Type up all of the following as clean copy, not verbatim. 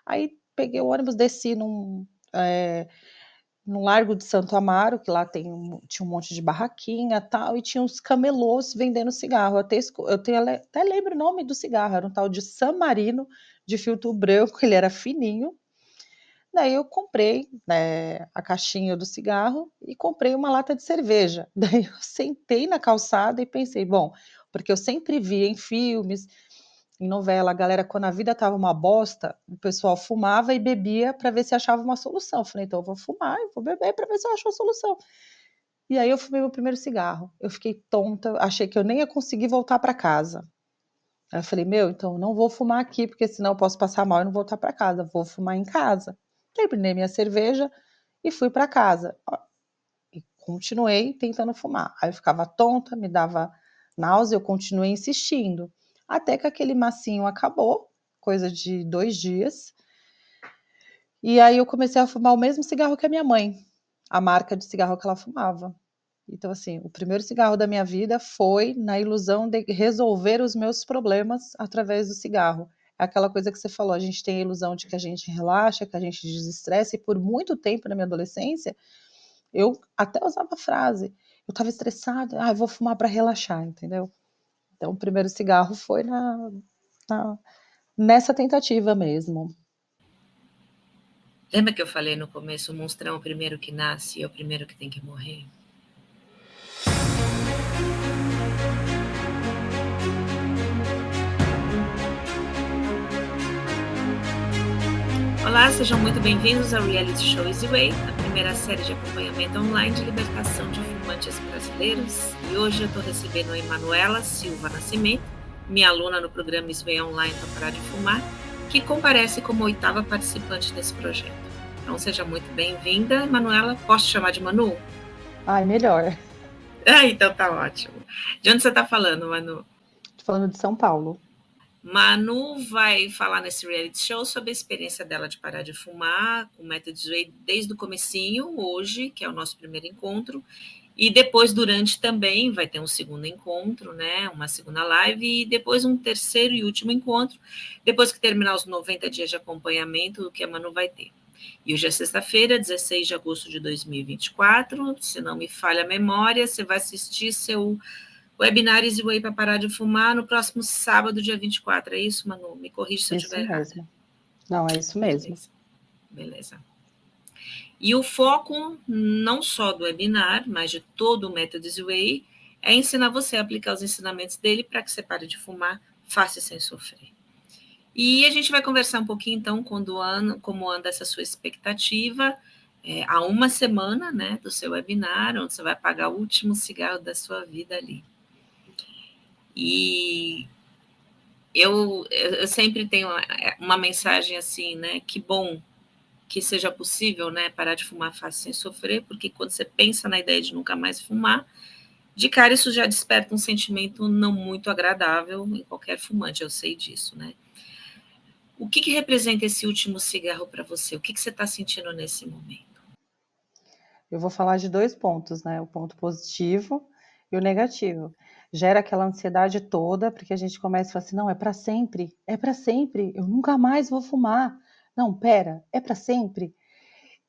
Aí peguei o ônibus, desci no Largo de Santo Amaro, que lá tinha um monte de barraquinha, tal, e tinha uns camelôs vendendo cigarro. Até lembro o nome do cigarro, era um tal de San Marino, de filtro branco, ele era fininho. Daí eu comprei, né, a caixinha do cigarro e comprei uma lata de cerveja. Daí eu sentei na calçada e pensei, bom, porque eu sempre via em filmes, em novela, a galera, quando a vida estava uma bosta, o pessoal fumava e bebia para ver se achava uma solução. Eu falei, então eu vou fumar e vou beber para ver se eu acho uma solução. E aí eu fumei meu primeiro cigarro. Eu fiquei tonta, achei que eu nem ia conseguir voltar para casa. Aí eu falei, meu, então eu não vou fumar aqui, porque senão eu posso passar mal e não voltar para casa. Vou fumar em casa. Terminei minha cerveja e fui para casa. E continuei tentando fumar. Aí eu ficava tonta, me dava náusea, eu continuei insistindo. Até que aquele massinho acabou, coisa de 2 dias. E aí eu comecei a fumar o mesmo cigarro que a minha mãe, a marca de cigarro que ela fumava. Então, assim, o primeiro cigarro da minha vida foi na ilusão de resolver os meus problemas através do cigarro. É aquela coisa que você falou, a gente tem a ilusão de que a gente relaxa, que a gente desestressa, e por muito tempo na minha adolescência, eu até usava a frase, eu estava estressada, eu vou fumar para relaxar, entendeu? Então, o primeiro cigarro foi nessa tentativa mesmo. Lembra que eu falei no começo, o monstrão é o primeiro que nasce e é o primeiro que tem que morrer? Olá, sejam muito bem-vindos ao Reality Show Easy Way, a primeira série de acompanhamento online de libertação de fumantes brasileiros. E hoje eu estou recebendo a Emanuela Silva Nascimento, minha aluna no programa Easy Way Online para parar de fumar, que comparece como 8ª participante desse projeto. Então seja muito bem-vinda, Emanuela. Posso te chamar de Manu? Ai, melhor. Então tá ótimo. De onde você está falando, Manu? Tô falando de São Paulo. Manu vai falar nesse reality show sobre a experiência dela de parar de fumar com o método Zway desde o comecinho, hoje, que é o nosso primeiro encontro, e depois, durante também, vai ter um segundo encontro, né, uma segunda live, e depois um terceiro e último encontro, depois que terminar os 90 dias de acompanhamento que a Manu vai ter. E hoje é sexta-feira, 16 de agosto de 2024, se não me falha a memória, você vai assistir seu webinar Easy Way para parar de fumar no próximo sábado, dia 24. É isso, Manu? Me corrija se eu estiver errada. Isso mesmo. Não, é isso mesmo. Beleza. E o foco, não só do webinar, mas de todo o método Easy Way, é ensinar você a aplicar os ensinamentos dele para que você pare de fumar fácil e sem sofrer. E a gente vai conversar um pouquinho, então, como anda essa sua expectativa, há uma semana, né, do seu webinar, onde você vai apagar o último cigarro da sua vida ali. E eu sempre tenho uma mensagem assim, né? Que bom que seja possível, né? Parar de fumar fácil sem sofrer, porque quando você pensa na ideia de nunca mais fumar, de cara isso já desperta um sentimento não muito agradável em qualquer fumante, eu sei disso, né? O que representa esse último cigarro para você? O que você está sentindo nesse momento? Eu vou falar de 2 pontos, né, o ponto positivo e o negativo. Gera aquela ansiedade toda, porque a gente começa a falar assim: "Não, é para sempre, eu nunca mais vou fumar. Não, espera, é para sempre?".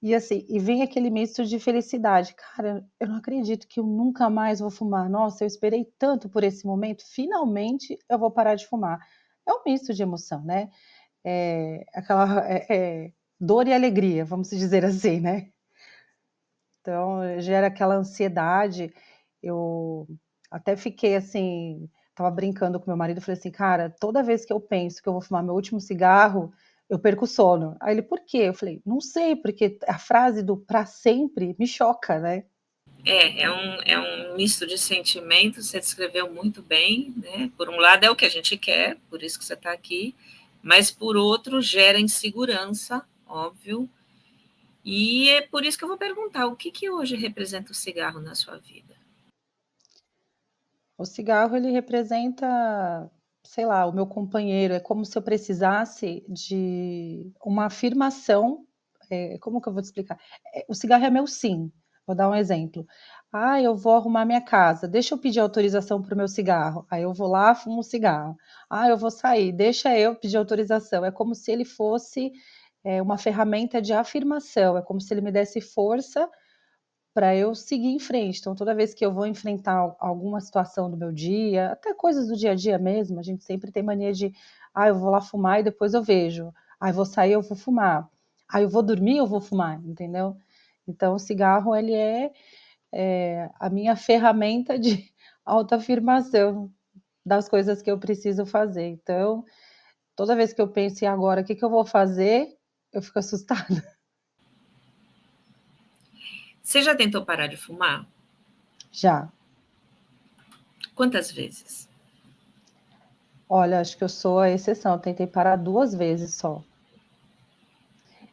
E assim, e vem aquele misto de felicidade: "Cara, eu não acredito que eu nunca mais vou fumar. Nossa, eu esperei tanto por esse momento, finalmente eu vou parar de fumar". É um misto de emoção, né, dor e alegria, vamos dizer assim, né. Então, gera aquela ansiedade. Eu até fiquei assim, estava brincando com meu marido, falei assim: "Cara, toda vez que eu penso que eu vou fumar meu último cigarro, eu perco o sono". Aí ele: "Por quê?". Eu falei: "Não sei, porque a frase do 'pra sempre' me choca, né". É um misto de sentimentos, você descreveu muito bem, né? Por um lado é o que a gente quer, por isso que você está aqui, mas por outro gera insegurança, óbvio, e é por isso que eu vou perguntar, o que hoje representa o cigarro na sua vida? O cigarro, ele representa, sei lá, o meu companheiro, é como se eu precisasse de uma afirmação, como que eu vou te explicar? O cigarro é meu sim, vou dar um exemplo: "Ah, eu vou arrumar minha casa, deixa eu pedir autorização para o meu cigarro", aí eu vou lá, fumo um cigarro. "Ah, eu vou sair, deixa eu pedir autorização", é como se ele fosse, é uma ferramenta de afirmação, é como se ele me desse força para eu seguir em frente. Então, toda vez que eu vou enfrentar alguma situação do meu dia, até coisas do dia a dia mesmo, a gente sempre tem mania de, eu vou lá fumar e depois eu vejo. Eu vou sair, eu vou fumar. Eu vou dormir, eu vou fumar, entendeu? Então, o cigarro, ele é a minha ferramenta de autoafirmação das coisas que eu preciso fazer. Então, toda vez que eu penso em agora, o que eu vou fazer, eu fico assustada. Você já tentou parar de fumar? Já. Quantas vezes? Olha, acho que eu sou a exceção. Eu tentei parar 2 vezes só.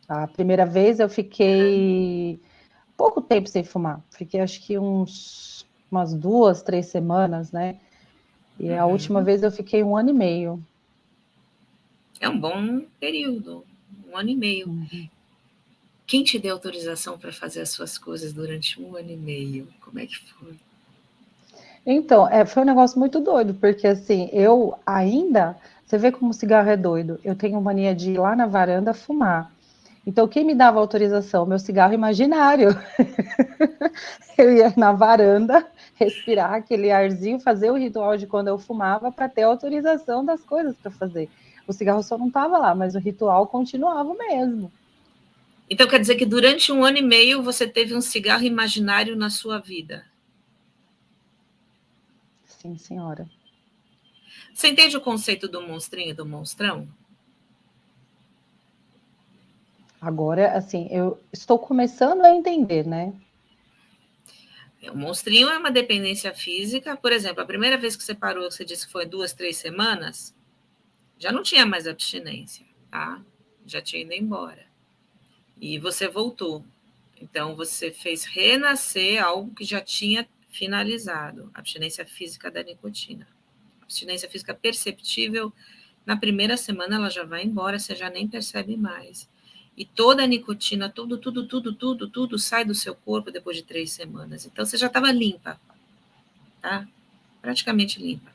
A primeira vez eu fiquei pouco tempo sem fumar. Fiquei acho que umas 2, 3 semanas, né? E a última vez eu fiquei 1 ano e meio. É um bom período, 1 ano e meio. Uhum. Quem te deu autorização para fazer as suas coisas durante 1 ano e meio? Como é que foi? Então, foi um negócio muito doido, porque assim, você vê como o cigarro é doido. Eu tenho mania de ir lá na varanda fumar. Então, quem me dava autorização? Meu cigarro imaginário. Eu ia na varanda, respirar aquele arzinho, fazer o ritual de quando eu fumava para ter autorização das coisas para fazer. O cigarro só não estava lá, mas o ritual continuava mesmo. Então quer dizer que durante 1 ano e meio você teve um cigarro imaginário na sua vida? Sim, senhora. Você entende o conceito do monstrinho e do monstrão? Agora, assim, eu estou começando a entender, né? O monstrinho é uma dependência física. Por exemplo, a primeira vez que você parou, você disse que foi 2, 3 semanas, já não tinha mais abstinência, tá? Já tinha ido embora. E você voltou. Então, você fez renascer algo que já tinha finalizado, a abstinência física da nicotina. A abstinência física perceptível, na primeira semana ela já vai embora, você já nem percebe mais. E toda a nicotina, tudo sai do seu corpo depois de 3 semanas. Então, você já estava limpa, tá? Praticamente limpa.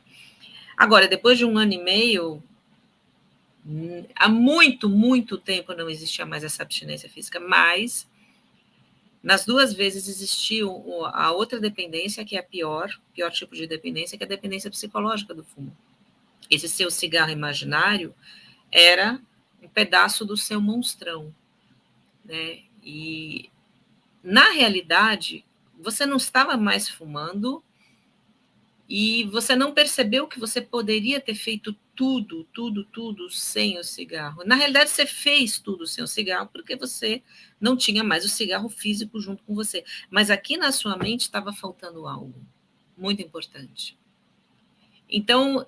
Agora, depois de 1 ano e meio, há muito tempo não existia mais essa abstinência física, mas nas 2 vezes existiu a outra dependência, que é a pior tipo de dependência, que é a dependência psicológica do fumo. Esse seu cigarro imaginário era um pedaço do seu monstrão, né? E, na realidade, você não estava mais fumando e você não percebeu que você poderia ter feito tudo sem o cigarro. Na realidade, você fez tudo sem o cigarro porque você não tinha mais o cigarro físico junto com você. Mas aqui na sua mente estava faltando algo muito importante. Então,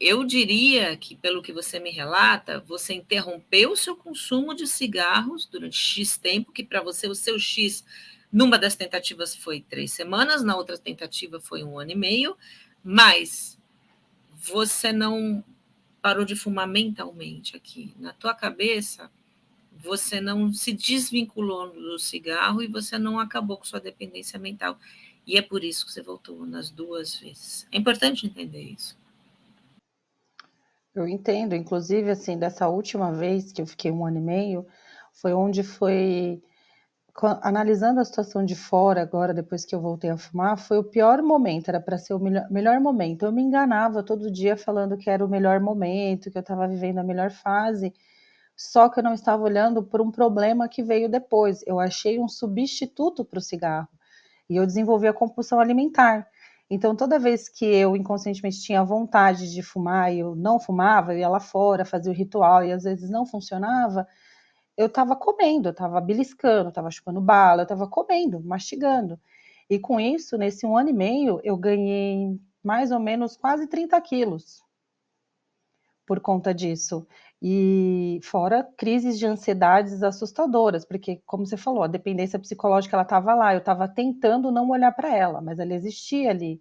eu diria que, pelo que você me relata, você interrompeu o seu consumo de cigarros durante X tempo, que para você o seu X, numa das tentativas foi 3 semanas, na outra tentativa foi 1 ano e meio, mas você não parou de fumar mentalmente aqui. Na tua cabeça, você não se desvinculou do cigarro e você não acabou com sua dependência mental. E é por isso que você voltou nas 2 vezes. É importante entender isso. Eu entendo, inclusive, assim, dessa última vez que eu fiquei 1 ano e meio, foi onde foi analisando a situação de fora agora, depois que eu voltei a fumar, foi o pior momento, era para ser o melhor momento. Eu me enganava todo dia falando que era o melhor momento, que eu estava vivendo a melhor fase, só que eu não estava olhando por um problema que veio depois. Eu achei um substituto para o cigarro e eu desenvolvi a compulsão alimentar. Então, toda vez que eu inconscientemente tinha vontade de fumar e eu não fumava, eu ia lá fora, fazia o ritual e às vezes não funcionava, eu estava comendo, eu estava beliscando, eu estava chupando bala, eu estava comendo, mastigando. E com isso, nesse 1 ano e meio, eu ganhei mais ou menos quase 30 quilos por conta disso. E fora crises de ansiedades assustadoras, porque, como você falou, a dependência psicológica ela estava lá, eu estava tentando não olhar para ela, mas ela existia ali.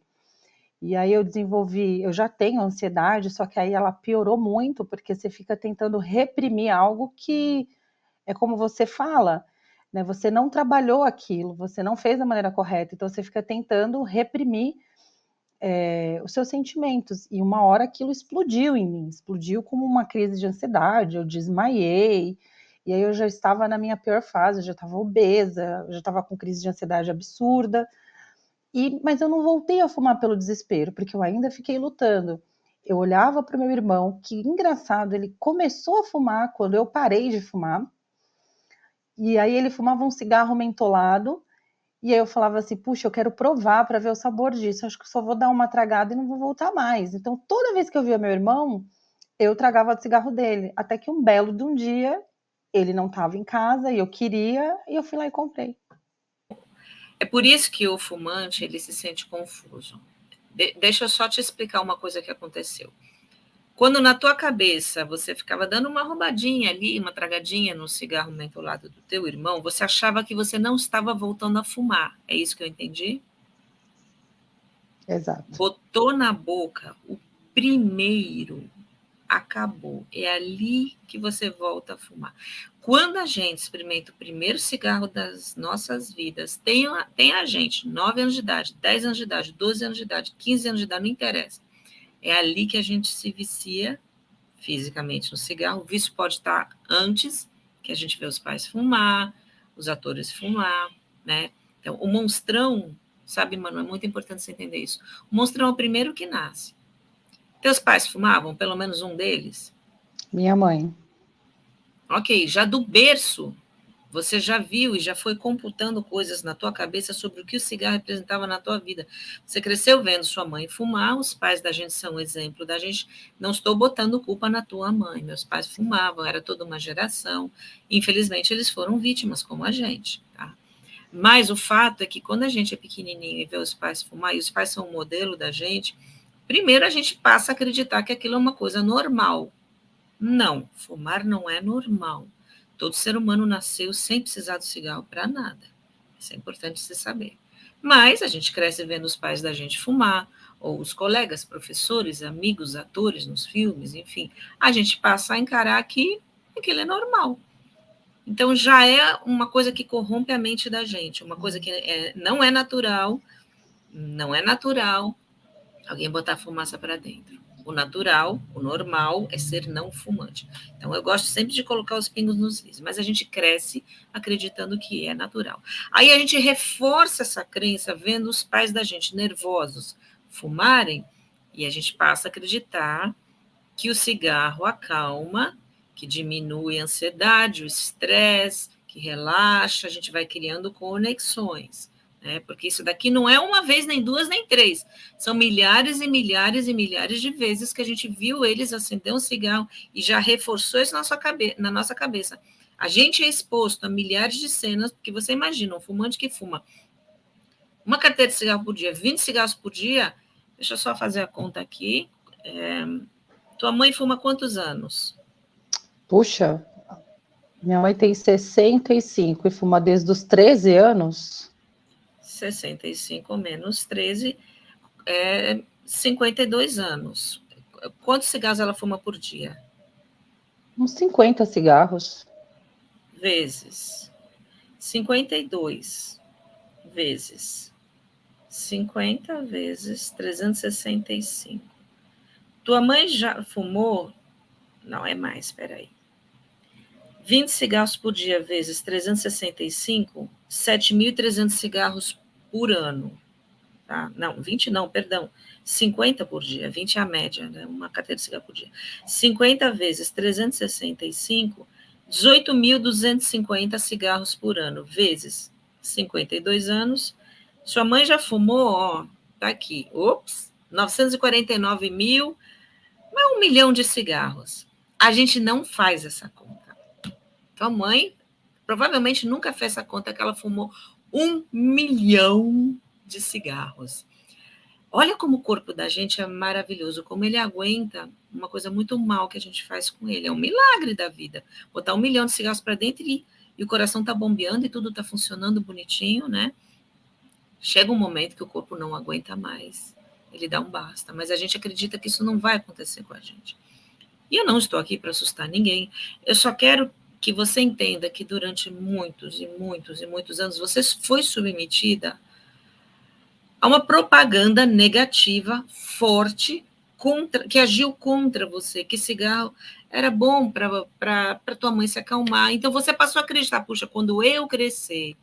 E aí eu já tenho ansiedade, só que aí ela piorou muito, porque você fica tentando reprimir algo que é como você fala, né? Você não trabalhou aquilo, você não fez da maneira correta, então você fica tentando reprimir os seus sentimentos. E uma hora aquilo explodiu em mim, explodiu como uma crise de ansiedade, eu desmaiei. E aí eu já estava na minha pior fase, eu já estava obesa, eu já estava com crise de ansiedade absurda. Mas eu não voltei a fumar pelo desespero, porque eu ainda fiquei lutando. Eu olhava para o meu irmão, que engraçado, ele começou a fumar quando eu parei de fumar, e aí ele fumava um cigarro mentolado, e aí eu falava assim, puxa, eu quero provar para ver o sabor disso, acho que só vou dar uma tragada e não vou voltar mais. Então, toda vez que eu via meu irmão, eu tragava o cigarro dele, até que um belo de um dia, ele não estava em casa, e eu queria, e eu fui lá e comprei. É por isso que o fumante, ele se sente confuso. Deixa eu só te explicar uma coisa que aconteceu. Quando na tua cabeça você ficava dando uma roubadinha ali, uma tragadinha no cigarro mentolado do teu irmão, você achava que você não estava voltando a fumar. É isso que eu entendi? Exato. Botou na boca o primeiro, acabou. É ali que você volta a fumar. Quando a gente experimenta o primeiro cigarro das nossas vidas, tem a gente, 9 anos de idade, 10 anos de idade, 12 anos de idade, 15 anos de idade, não interessa. É ali que a gente se vicia fisicamente no cigarro. O vício pode estar antes, que a gente vê os pais fumar, os atores fumar, né? Então, o monstrão, sabe, mano, é muito importante você entender isso. O monstrão é o primeiro que nasce. Teus pais fumavam, pelo menos um deles? Minha mãe. Ok, já do berço, você já viu e já foi computando coisas na tua cabeça sobre o que o cigarro representava na tua vida. Você cresceu vendo sua mãe fumar, os pais da gente são um exemplo da gente. Não estou botando culpa na tua mãe, meus pais fumavam, era toda uma geração. Infelizmente, eles foram vítimas como a gente, tá? Mas o fato é que quando a gente é pequenininho e vê os pais fumar, e os pais são um modelo da gente, primeiro a gente passa a acreditar que aquilo é uma coisa normal. Não, fumar não é normal. Todo ser humano nasceu sem precisar do cigarro para nada. Isso é importante você saber. Mas a gente cresce vendo os pais da gente fumar, ou os colegas, professores, amigos, atores nos filmes, enfim. A gente passa a encarar que aquilo é normal. Então já é uma coisa que corrompe a mente da gente, uma coisa que não é natural, não é natural alguém botar fumaça para dentro. O natural, o normal, é ser não fumante. Então, eu gosto sempre de colocar os pingos nos is, mas a gente cresce acreditando que é natural. Aí a gente reforça essa crença vendo os pais da gente nervosos fumarem, e a gente passa a acreditar que o cigarro acalma, que diminui a ansiedade, o estresse, que relaxa, a gente vai criando conexões. Né? Porque isso daqui não é uma vez, nem duas, nem três. São milhares e milhares e milhares de vezes que a gente viu eles acender um cigarro e já reforçou isso na nossa cabeça. A gente é exposto a milhares de cenas, porque você imagina, um fumante que fuma uma carteira de cigarro por dia, 20 cigarros por dia, deixa eu só fazer a conta aqui. Tua mãe fuma quantos anos? Puxa, minha mãe tem 65 e fuma desde os 13 anos. 65 menos 13 é 52 anos. Quantos cigarros ela fuma por dia? Uns 50 cigarros. Vezes 52 vezes 50 vezes 365. Tua mãe já fumou? Não, é mais, espera aí. 20 cigarros por dia vezes 365, 7.300 cigarros por ano. Tá? Não, 20 não, perdão. 50 por dia, 20 é a média, né? Uma carteira de cigarro por dia. 50 vezes 365, 18.250 cigarros por ano, vezes 52 anos. Sua mãe já fumou, ó, tá aqui, 949 mil, mas 1 milhão de cigarros. A gente não faz essa conta. Tua mãe provavelmente nunca fez essa conta que ela fumou 1 milhão de cigarros. Olha como o corpo da gente é maravilhoso, como ele aguenta uma coisa muito mal que a gente faz com ele. É um milagre da vida. Botar 1 milhão de cigarros para dentro e o coração tá bombeando e tudo tá funcionando bonitinho, né? Chega um momento que o corpo não aguenta mais. Ele dá um basta. Mas a gente acredita que isso não vai acontecer com a gente. E eu não estou aqui para assustar ninguém. Eu só quero que você entenda que durante muitos e muitos e muitos anos você foi submetida a uma propaganda negativa forte que agiu contra você, que cigarro era bom para tua mãe se acalmar. Então você passou a acreditar, puxa, quando eu crescer,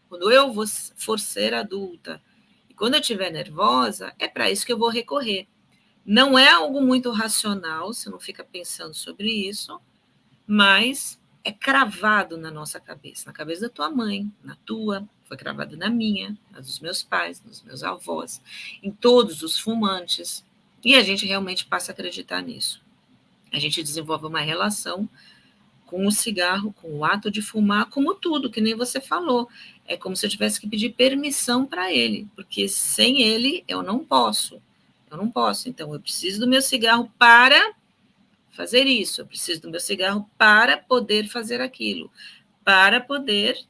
quando eu for ser adulta, e quando eu estiver nervosa, é para isso que eu vou recorrer. Não é algo muito racional, você não fica pensando sobre isso, mas é cravado na nossa cabeça, na cabeça da tua mãe, na tua, foi cravado na minha, na dos meus pais, nos meus avós, em todos os fumantes, e a gente realmente passa a acreditar nisso. A gente desenvolve uma relação com o cigarro, com o ato de fumar, como tudo, que nem você falou. É como se eu tivesse que pedir permissão para ele, porque sem ele eu não posso. Eu não posso. Então, eu preciso do meu cigarro para fazer isso, eu preciso do meu cigarro para poder fazer aquilo, para poder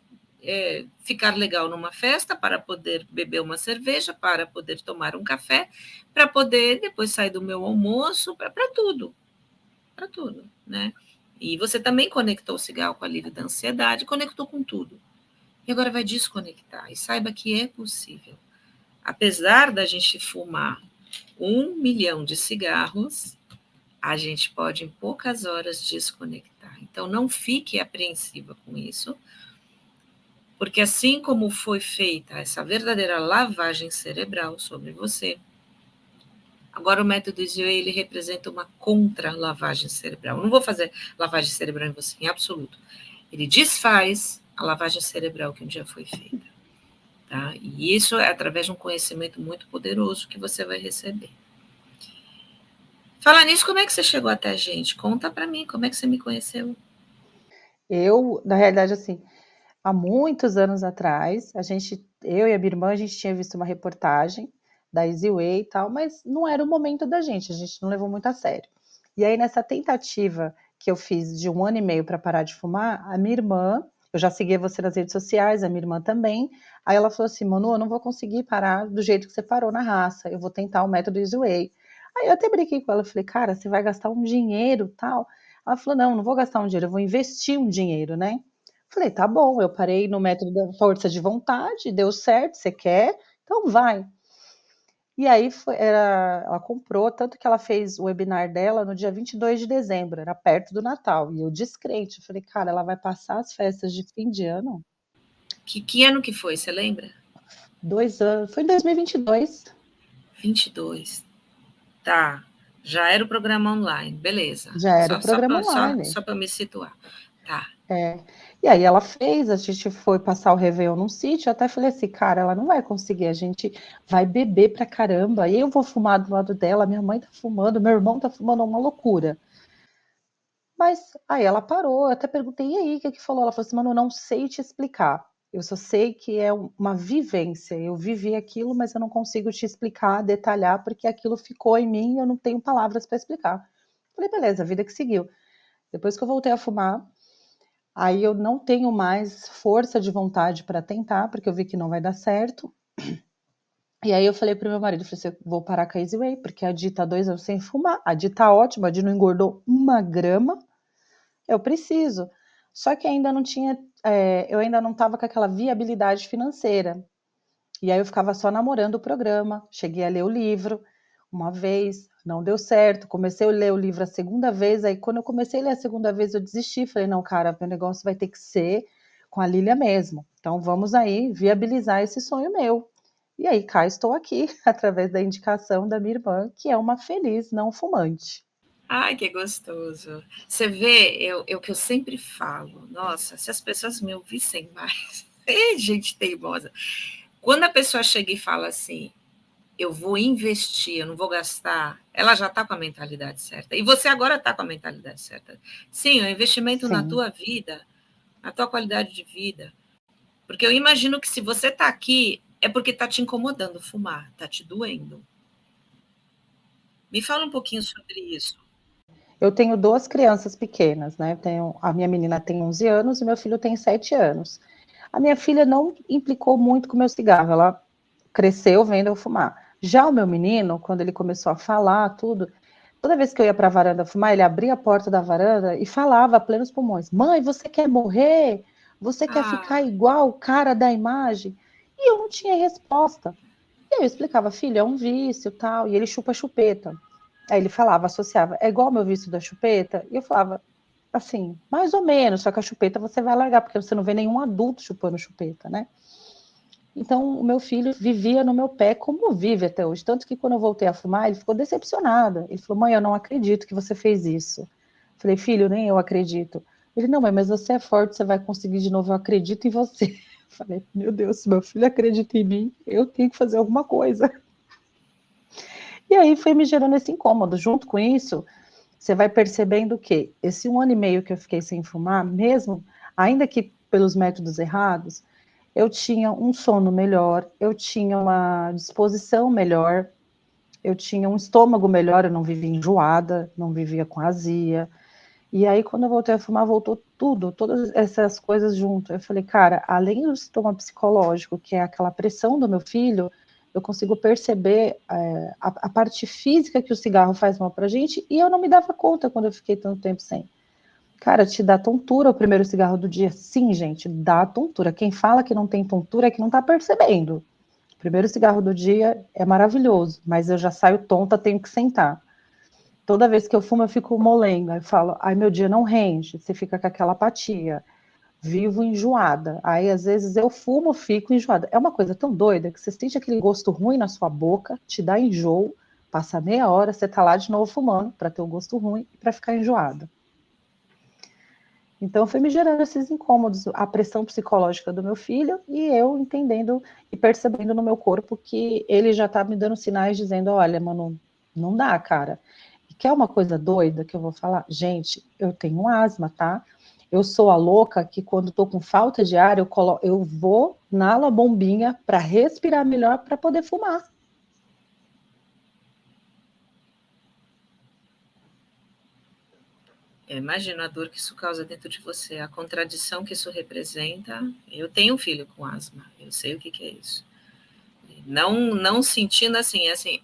ficar legal numa festa, para poder beber uma cerveja, para poder tomar um café, para poder depois sair do meu almoço, para tudo, né? E você também conectou o cigarro com o alívio da ansiedade, conectou com tudo. E agora vai desconectar. E saiba que é possível. Apesar da gente fumar 1 milhão de cigarros, a gente pode, em poucas horas, desconectar. Então, não fique apreensiva com isso, porque assim como foi feita essa verdadeira lavagem cerebral sobre você, agora o método Zway, ele representa uma contra-lavagem cerebral. Eu não vou fazer lavagem cerebral em você, em absoluto. Ele desfaz a lavagem cerebral que um dia foi feita. Tá? E isso é através de um conhecimento muito poderoso que você vai receber. Falar nisso, como é que você chegou até a gente? Conta para mim, como é que você me conheceu? Eu, na realidade, assim, há muitos anos atrás, eu e a minha irmã, a gente tinha visto uma reportagem da Easy Way e tal, mas não era o momento da gente, a gente não levou muito a sério. E aí, nessa tentativa que eu fiz de 1 ano e meio para parar de fumar, a minha irmã, eu já seguia você nas redes sociais, a minha irmã também, aí ela falou assim, Manu, eu não vou conseguir parar do jeito que você parou na raça, eu vou tentar o método Easy Way. Aí eu até brinquei com ela, falei, cara, você vai gastar um dinheiro, tal. Ela falou, não, não vou gastar um dinheiro, eu vou investir um dinheiro, né? Falei, tá bom, eu parei no método da força de vontade, deu certo, você quer? Então vai. E aí ela comprou, tanto que ela fez o webinar dela no dia 22 de dezembro, era perto do Natal. E eu descrente, eu falei, cara, ela vai passar as festas de fim de ano? Que ano que foi, você lembra? 2 anos, foi em 2022. 22. Tá. Já era o programa online, beleza. Já era o Só, só programa para só, online. só me situar. Tá. É. E aí ela fez, a gente foi passar o Réveillon num sítio, eu até falei assim, cara, ela não vai conseguir, a gente vai beber pra caramba, e eu vou fumar do lado dela, minha mãe tá fumando, meu irmão tá fumando, uma loucura. Mas aí ela parou, eu até perguntei, e aí, o que que falou? Ela falou assim, mano, eu não sei te explicar, eu só sei que é uma vivência, eu vivi aquilo, mas eu não consigo te explicar, detalhar, porque aquilo ficou em mim e eu não tenho palavras para explicar. Falei, beleza, a vida que seguiu. Depois que eu voltei a fumar, aí eu não tenho mais força de vontade para tentar, porque eu vi que não vai dar certo. E aí eu falei pro meu marido, falei assim, vou parar com a Easy Way, porque a Di tá 2 anos sem fumar, a Di tá ótima, a Di não engordou 1 grama, eu preciso. Só que ainda não tinha, eu ainda não estava com aquela viabilidade financeira. E aí eu ficava só namorando o programa, cheguei a ler o livro uma vez, não deu certo, comecei a ler o livro a segunda vez, aí quando eu comecei a ler a segunda vez eu desisti, falei, não, cara, meu negócio vai ter que ser com a Lília mesmo, então vamos aí viabilizar esse sonho meu. E aí cá estou aqui, através da indicação da minha irmã, que é uma feliz não fumante. Ai, que gostoso. Você vê, o que eu sempre falo, nossa, se as pessoas me ouvissem mais. Ei, gente teimosa. Quando a pessoa chega e fala assim, eu vou investir, eu não vou gastar, ela já está com a mentalidade certa. E você agora está com a mentalidade certa. Sim, o investimento na Sim. tua vida, na tua qualidade de vida. Porque eu imagino que se você está aqui, é porque está te incomodando fumar, está te doendo. Me fala um pouquinho sobre isso. Eu tenho 2 crianças pequenas, né, a minha menina tem 11 anos e meu filho tem 7 anos. A minha filha não implicou muito com o meu cigarro, ela cresceu vendo eu fumar. Já o meu menino, quando ele começou a falar tudo, toda vez que eu ia para a varanda fumar, ele abria a porta da varanda e falava a plenos pulmões: "Mãe, você quer morrer? Você quer ficar Ah, igual o cara da imagem?" E eu não tinha resposta. E eu explicava: "Filho, é um vício, tal", e ele chupa chupeta. Aí ele falava, associava, é igual meu vício da chupeta? E eu falava, assim, mais ou menos, só que a chupeta você vai largar, porque você não vê nenhum adulto chupando chupeta, né? Então, o meu filho vivia no meu pé como vive até hoje. Tanto que quando eu voltei a fumar, ele ficou decepcionado. Ele falou, mãe, eu não acredito que você fez isso. Eu falei, filho, nem eu acredito. Ele, não, mãe, mas você é forte, você vai conseguir de novo, eu acredito em você. Eu falei, meu Deus, se meu filho acredita em mim, eu tenho que fazer alguma coisa. E aí foi me gerando esse incômodo. Junto com isso, você vai percebendo que esse 1 ano e meio que eu fiquei sem fumar, mesmo, ainda que pelos métodos errados, eu tinha um sono melhor, eu tinha uma disposição melhor, eu tinha um estômago melhor, eu não vivia enjoada, não vivia com azia. E aí, quando eu voltei a fumar, voltou tudo, todas essas coisas junto. Eu falei, cara, além do sintoma psicológico, que é aquela pressão do meu filho, eu consigo perceber a parte física que o cigarro faz mal pra gente, e eu não me dava conta quando eu fiquei tanto tempo sem. Cara, te dá tontura o primeiro cigarro do dia? Sim, gente, dá tontura. Quem fala que não tem tontura é que não tá percebendo. O primeiro cigarro do dia é maravilhoso, mas eu já saio tonta, tenho que sentar. Toda vez que eu fumo, eu fico molenga. Eu falo, ai, meu dia não rende. Você fica com aquela apatia. Vivo enjoada. Aí, às vezes, eu fumo, fico enjoada. É uma coisa tão doida que você sente aquele gosto ruim na sua boca, te dá enjoo, passa meia hora, você tá lá de novo fumando, para ter o gosto ruim e para ficar enjoada. Então, foi me gerando esses incômodos, a pressão psicológica do meu filho e eu entendendo e percebendo no meu corpo que ele já tá me dando sinais dizendo: olha, mano, não dá, cara. E quer uma coisa doida que eu vou falar? Gente, eu tenho asma, tá? Eu sou a louca que quando tô com falta de ar, eu vou na bombinha para respirar melhor para poder fumar. Eu imagino a dor que isso causa dentro de você, a contradição que isso representa. Eu tenho um filho com asma, eu sei o que, que é isso. Não sentindo assim,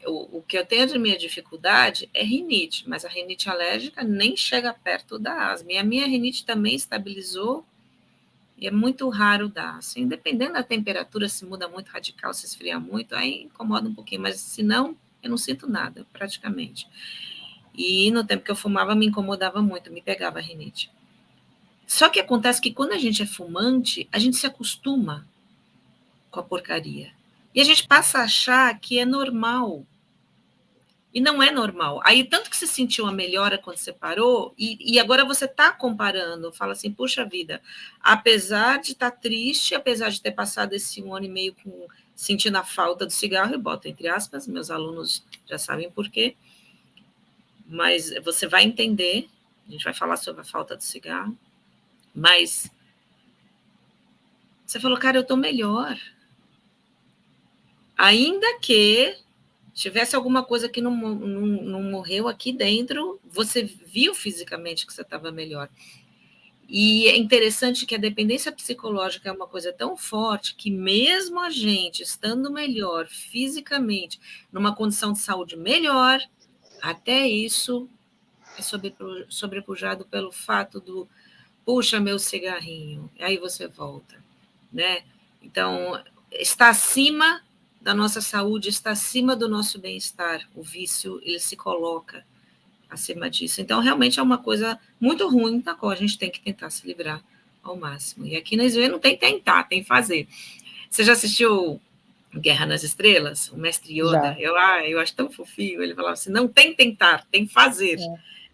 o que eu tenho de minha dificuldade é rinite, mas a rinite alérgica nem chega perto da asma. E a minha rinite também estabilizou e é muito raro dar. Assim, dependendo da temperatura, se muda muito radical, se esfria muito, aí incomoda um pouquinho, mas se não, eu não sinto nada, praticamente. E no tempo que eu fumava, me incomodava muito, me pegava a rinite. Só que acontece que quando a gente é fumante, a gente se acostuma com a porcaria. E a gente passa a achar que é normal. E não é normal. Aí, tanto que você sentiu uma melhora quando você parou, e agora você está comparando, fala assim, puxa vida, apesar de estar triste, apesar de ter passado esse 1 ano e meio sentindo a falta do cigarro, eu boto entre aspas, meus alunos já sabem por quê, mas você vai entender, a gente vai falar sobre a falta do cigarro, mas você falou, cara, eu estou melhor. Ainda que tivesse alguma coisa que não morreu aqui dentro, você viu fisicamente que você estava melhor. E é interessante que a dependência psicológica é uma coisa tão forte que mesmo a gente estando melhor fisicamente, numa condição de saúde melhor, até isso é sobrepujado pelo fato do puxa meu cigarrinho, aí você volta, né? Então, está acima da nossa saúde, está acima do nosso bem-estar. O vício, ele se coloca acima disso. Então, realmente é uma coisa muito ruim da qual a gente tem que tentar se livrar ao máximo. E aqui na SBE não tem tentar, tem fazer. Você já assistiu Guerra nas Estrelas? O mestre Yoda? Já, Eu acho tão fofinho. Ele falava assim, não tem tentar, tem fazer.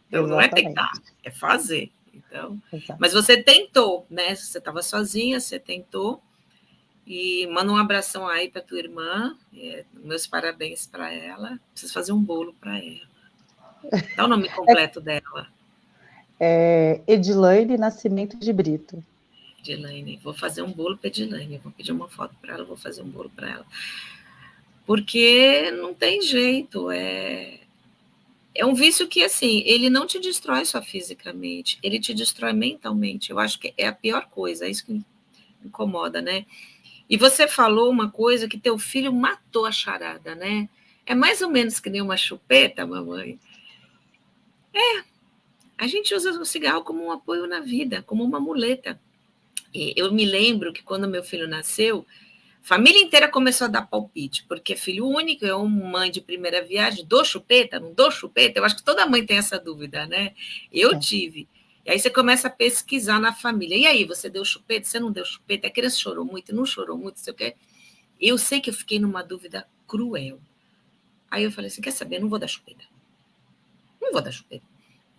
Então, não é tentar, exatamente. é fazer. Então, Exato. mas você tentou, né? Você estava sozinha, você tentou. E manda um abração aí para tua irmã. Meus parabéns para ela. Preciso fazer um bolo para ela. Dá o nome completo dela. Edilaine Nascimento de Brito. Edilane. Vou fazer um bolo para Edilane. Vou pedir uma foto para ela, vou fazer um bolo para ela. Porque não tem jeito. É um vício que, assim, ele não te destrói só fisicamente, ele te destrói mentalmente. Eu acho que é a pior coisa, é isso que me incomoda, né? E você falou uma coisa que teu filho matou a charada, né? É mais ou menos que nem uma chupeta, mamãe. A gente usa o cigarro como um apoio na vida, como uma muleta. E eu me lembro que quando meu filho nasceu, Família inteira começou a dar palpite, porque é filho único, eu mãe de primeira viagem, dou chupeta, não dou chupeta? Eu acho que toda mãe tem essa dúvida, né? Eu Sim. tive. E aí você começa a pesquisar na família. E aí, você deu chupeta? Você não deu chupeta? A criança chorou muito, não chorou muito, não sei o quê. Eu sei que eu fiquei numa dúvida cruel. Aí eu falei assim, quer saber? Não vou dar chupeta. Não vou dar chupeta.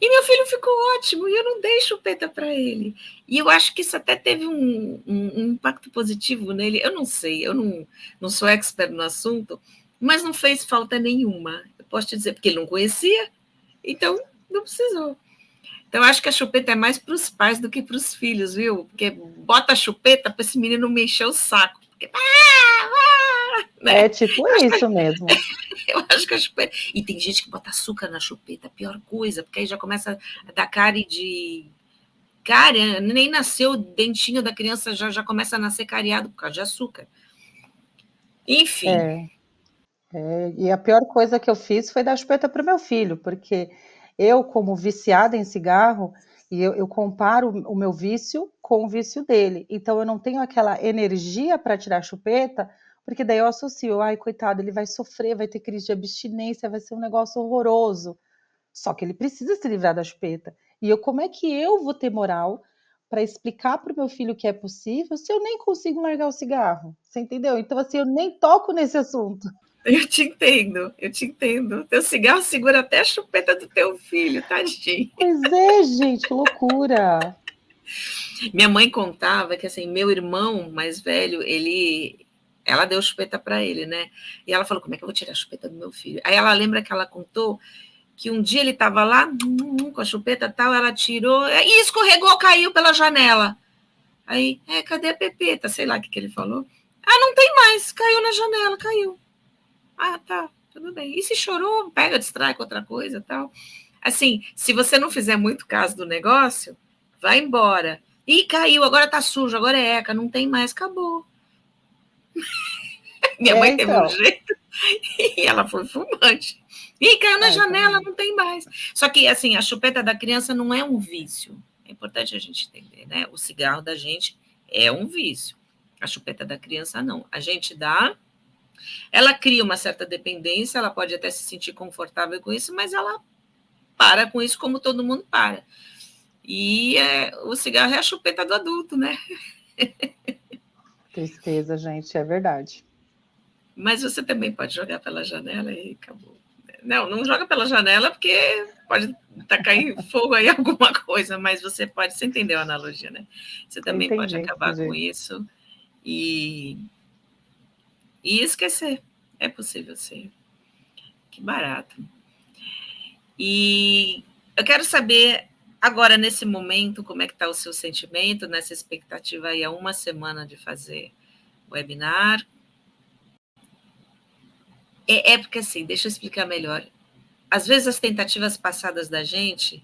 E meu filho ficou ótimo, e eu não dei chupeta para ele. E eu acho que isso até teve um impacto positivo nele. Eu não sei, eu não sou expert no assunto, mas não fez falta nenhuma. Eu posso te dizer, porque ele não conhecia, então não precisou. Então, eu acho que a chupeta é mais para os pais do que para os filhos, viu? Porque bota a chupeta para esse menino não me encher o saco. Porque, né? É tipo isso mesmo. Eu acho que a chupeta. E tem gente que bota açúcar na chupeta, a pior coisa, porque aí já começa a dar cárie de. Cara, nem nasceu o dentinho da criança, já começa a nascer cariado por causa de açúcar. Enfim. E a pior coisa que eu fiz foi dar chupeta para o meu filho, porque eu, como viciada em cigarro, e eu comparo o meu vício com o vício dele. Então eu não tenho aquela energia para tirar a chupeta, porque daí eu associo, ai, coitado, ele vai sofrer, vai ter crise de abstinência, vai ser um negócio horroroso. Só que ele precisa se livrar da chupeta. E eu, como é que eu vou ter moral para explicar para o meu filho que é possível se eu nem consigo largar o cigarro? Você entendeu? Então, assim, eu nem toco nesse assunto. Eu te entendo, eu te entendo. Teu cigarro segura até a chupeta do teu filho, tadinho. Pois é, gente, que loucura. Minha mãe contava que, assim, meu irmão mais velho, ela deu chupeta para ele, né? E ela falou, como é que eu vou tirar a chupeta do meu filho? Aí ela lembra que ela contou que um dia ele estava lá, com a chupeta e tal, ela tirou, e escorregou, caiu pela janela. Aí, cadê a pepeta? Sei lá o que ele falou. Ah, não tem mais, caiu na janela, caiu. Ah, tá, tudo bem. E se chorou, pega, distrai com outra coisa tal. Assim, se você não fizer muito caso do negócio, vai embora. Ih, caiu, agora tá sujo, agora é eca, não tem mais, acabou. Minha É, mãe teve um então. jeito e ela foi fumante. Ih, caiu na Ai, janela, também. não tem mais. Só que, assim, a chupeta da criança não é um vício. É importante a gente entender, né? O cigarro da gente é um vício. A chupeta da criança, não. A gente dá, ela cria uma certa dependência, ela pode até se sentir confortável com isso, mas ela para com isso como todo mundo para. E o cigarro é a chupeta do adulto, né? Tristeza, gente, é verdade. Mas você também pode jogar pela janela e acabou. Não, não joga pela janela porque pode tacar fogo aí alguma coisa, mas você entendeu a analogia, né? Você também pode Entendi, acabar com entendi. isso e, e esquecer. É possível ser. Que barato. E eu quero saber agora, nesse momento, como é que está o seu sentimento, nessa expectativa aí há uma semana de fazer o webinar. Porque assim, deixa eu explicar melhor. Às vezes as tentativas passadas da gente,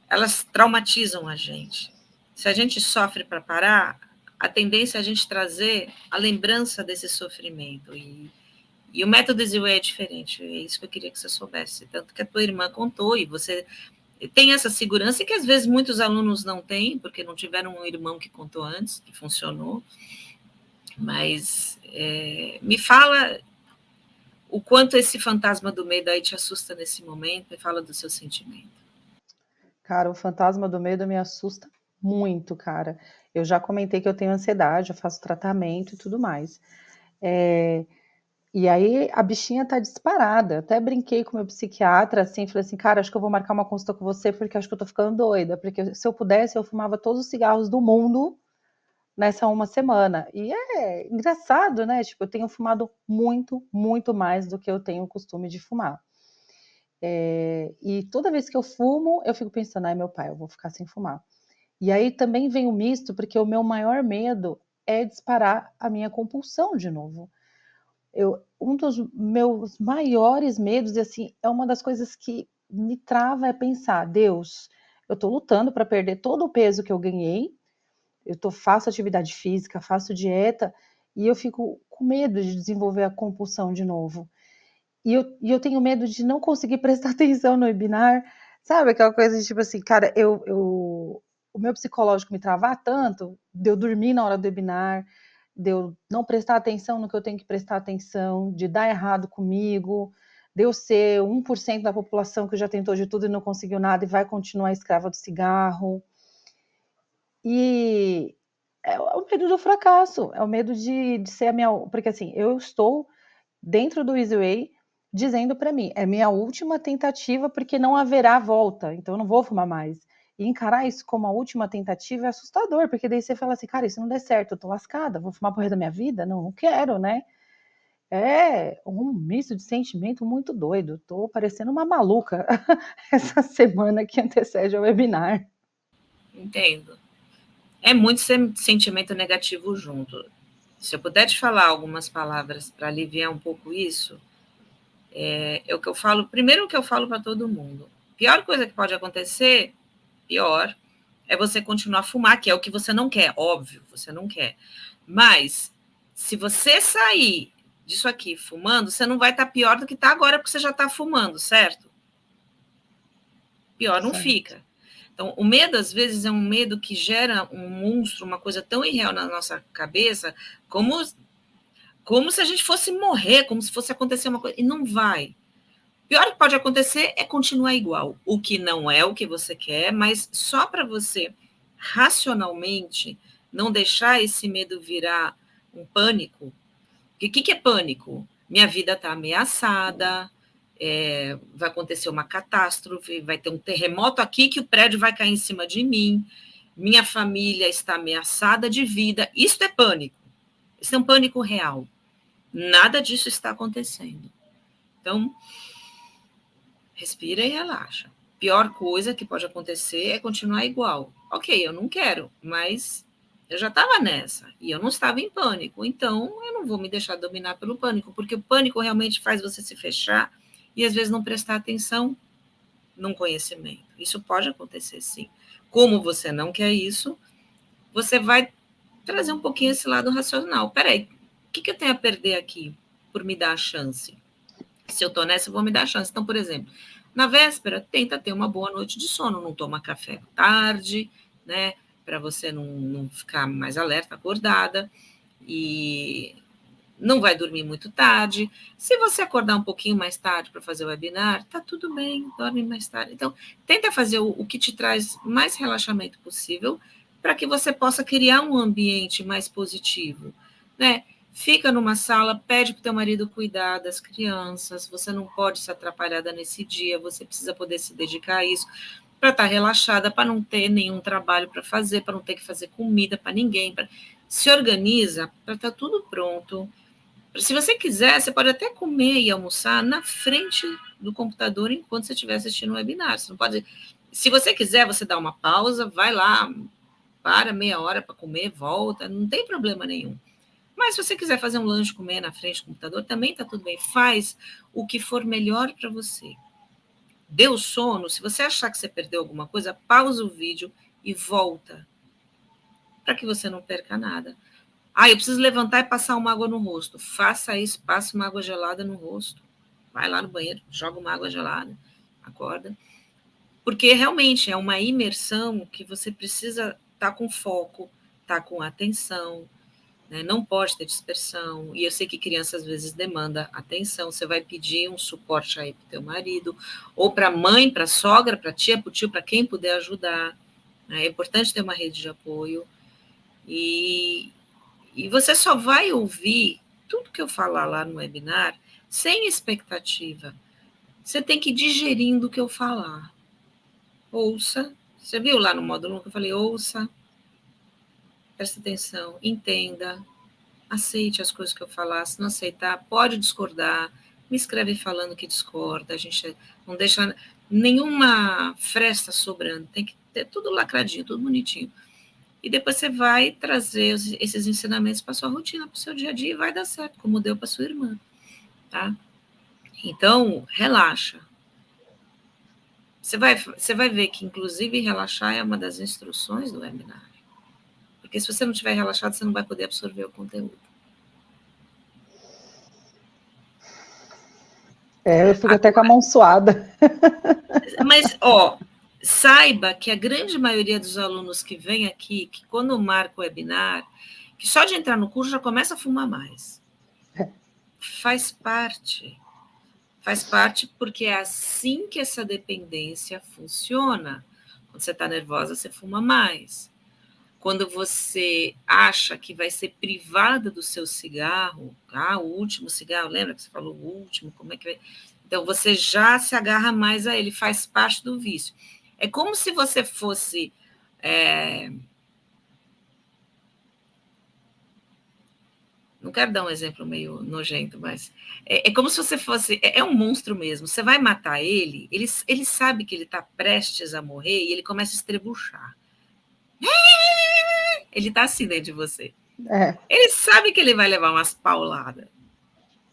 elas traumatizam a gente. Se a gente sofre para parar, a tendência é a gente trazer a lembrança desse sofrimento. E o método Easyway é diferente, é isso que eu queria que você soubesse. Tanto que a tua irmã contou e você tem essa segurança que às vezes muitos alunos não têm, porque não tiveram um irmão que contou antes, que funcionou. Mas me fala o quanto esse fantasma do medo aí te assusta nesse momento e fala do seu sentimento. Cara, o fantasma do medo me assusta muito, cara. Eu já comentei que eu tenho ansiedade, eu faço tratamento e tudo mais. E aí a bichinha tá disparada. Até brinquei com o meu psiquiatra, assim, falei assim, cara, acho que eu vou marcar uma consulta com você porque acho que eu tô ficando doida. Porque se eu pudesse, eu fumava todos os cigarros do mundo nessa uma semana. E é engraçado, né? Tipo, eu tenho fumado muito, muito mais do que eu tenho o costume de fumar. E toda vez que eu fumo, eu fico pensando, ai meu pai, eu vou ficar sem fumar. E aí também vem o misto, porque o meu maior medo é disparar a minha compulsão de novo. Um dos meus maiores medos, e assim, é uma das coisas que me trava é pensar, Deus, eu tô lutando para perder todo o peso que eu ganhei, faço atividade física, faço dieta, e eu fico com medo de desenvolver a compulsão de novo. E eu tenho medo de não conseguir prestar atenção no webinar, sabe? Aquela coisa de tipo assim, cara, o meu psicológico me travar tanto, de eu dormir na hora do webinar, de eu não prestar atenção no que eu tenho que prestar atenção, de dar errado comigo, de eu ser 1% da população que já tentou de tudo e não conseguiu nada e vai continuar escrava do cigarro. E é o medo do fracasso, é o medo de ser a minha... Porque assim, eu estou dentro do Easy Way dizendo para mim, é minha última tentativa porque não haverá volta, então eu não vou fumar mais. E encarar isso como a última tentativa é assustador, porque daí você fala assim, cara, isso não der certo, eu tô lascada, vou fumar pro resto da minha vida? Não, não quero, né? É um misto de sentimento muito doido, tô parecendo uma maluca essa semana que antecede ao webinar. Entendo. É muito sentimento negativo junto. Se eu puder te falar algumas palavras para aliviar um pouco isso, é o que eu falo, primeiro o que eu falo para todo mundo. Pior coisa que pode acontecer, pior, é você continuar a fumar, que é o que você não quer, óbvio, você não quer. Mas, se você sair disso aqui fumando, você não vai estar pior do que está agora, porque você já está fumando, certo? Pior não fica. Então, o medo, às vezes, é um medo que gera um monstro, uma coisa tão irreal na nossa cabeça, como se a gente fosse morrer, como se fosse acontecer uma coisa. E não vai. O pior que pode acontecer é continuar igual. O que não é o que você quer, mas só para você, racionalmente, não deixar esse medo virar um pânico. Porque o que é pânico? Minha vida está ameaçada, vai acontecer uma catástrofe, vai ter um terremoto aqui que o prédio vai cair em cima de mim, minha família está ameaçada de vida. Isso é pânico. Isso é um pânico real. Nada disso está acontecendo. Então, respira e relaxa. Pior coisa que pode acontecer é continuar igual. Ok, eu não quero, mas eu já estava nessa e eu não estava em pânico. Então, eu não vou me deixar dominar pelo pânico, porque o pânico realmente faz você se fechar e às vezes não prestar atenção num conhecimento. Isso pode acontecer, sim. Como você não quer isso, você vai trazer um pouquinho esse lado racional. Peraí, o que eu tenho a perder aqui por me dar a chance? Se eu estou nessa, eu vou me dar a chance. Então, por exemplo, na véspera, tenta ter uma boa noite de sono, não toma café tarde, né? Para você não ficar mais alerta, acordada, e não vai dormir muito tarde. Se você acordar um pouquinho mais tarde para fazer o webinar, tá tudo bem, dorme mais tarde. Então, tenta fazer o que te traz mais relaxamento possível, para que você possa criar um ambiente mais positivo, né? Fica numa sala, pede para o teu marido cuidar das crianças, você não pode se atrapalhada nesse dia, você precisa poder se dedicar a isso, para estar relaxada, para não ter nenhum trabalho para fazer, para não ter que fazer comida para ninguém. Se organiza para estar tudo pronto. Se você quiser, você pode até comer e almoçar na frente do computador enquanto você estiver assistindo o webinar. Você não pode... Se você quiser, você dá uma pausa, vai lá, para meia hora para comer, volta, não tem problema nenhum. Mas se você quiser fazer um lanche, comer na frente do computador, também está tudo bem. Faz o que for melhor para você. Deu sono, se você achar que você perdeu alguma coisa, pausa o vídeo e volta, para que você não perca nada. Eu preciso levantar e passar uma água no rosto. Faça isso, passe uma água gelada no rosto. Vai lá no banheiro, joga uma água gelada, acorda. Porque realmente é uma imersão que você precisa estar com foco, estar com atenção, né? Não pode ter dispersão. E eu sei que criança às vezes demanda atenção. Você vai pedir um suporte aí para o teu marido, ou para a mãe, para a sogra, para a tia, para o tio, para quem puder ajudar. É importante ter uma rede de apoio. E você só vai ouvir tudo que eu falar lá no webinar sem expectativa. Você tem que ir digerindo o que eu falar. Ouça. Você viu lá no módulo 1 que eu falei? Ouça. Presta atenção. Entenda. Aceite as coisas que eu falar. Se não aceitar, pode discordar. Me escreve falando que discorda. A gente não deixa nenhuma fresta sobrando. Tem que ter tudo lacradinho, tudo bonitinho. E depois você vai trazer esses ensinamentos para sua rotina, para o seu dia a dia, e vai dar certo, como deu para sua irmã, tá? Então, relaxa. Você vai ver que, inclusive, relaxar é uma das instruções do webinar. Porque se você não estiver relaxado, você não vai poder absorver o conteúdo. Eu fico até com a mão suada. Mas, saiba que a grande maioria dos alunos que vem aqui, que quando marca o webinar, que só de entrar no curso já começa a fumar mais. Faz parte. Faz parte porque é assim que essa dependência funciona. Quando você está nervosa, você fuma mais. Quando você acha que vai ser privada do seu cigarro, o último cigarro, lembra que você falou o último, como é que vai? Então, você já se agarra mais a ele, faz parte do vício. É como se você fosse... Não quero dar um exemplo meio nojento, mas é como se você fosse... É um monstro mesmo. Você vai matar ele, ele sabe que ele está prestes a morrer e ele começa a estrebuchar. Ele está assim dentro de você. Ele sabe que ele vai levar umas pauladas.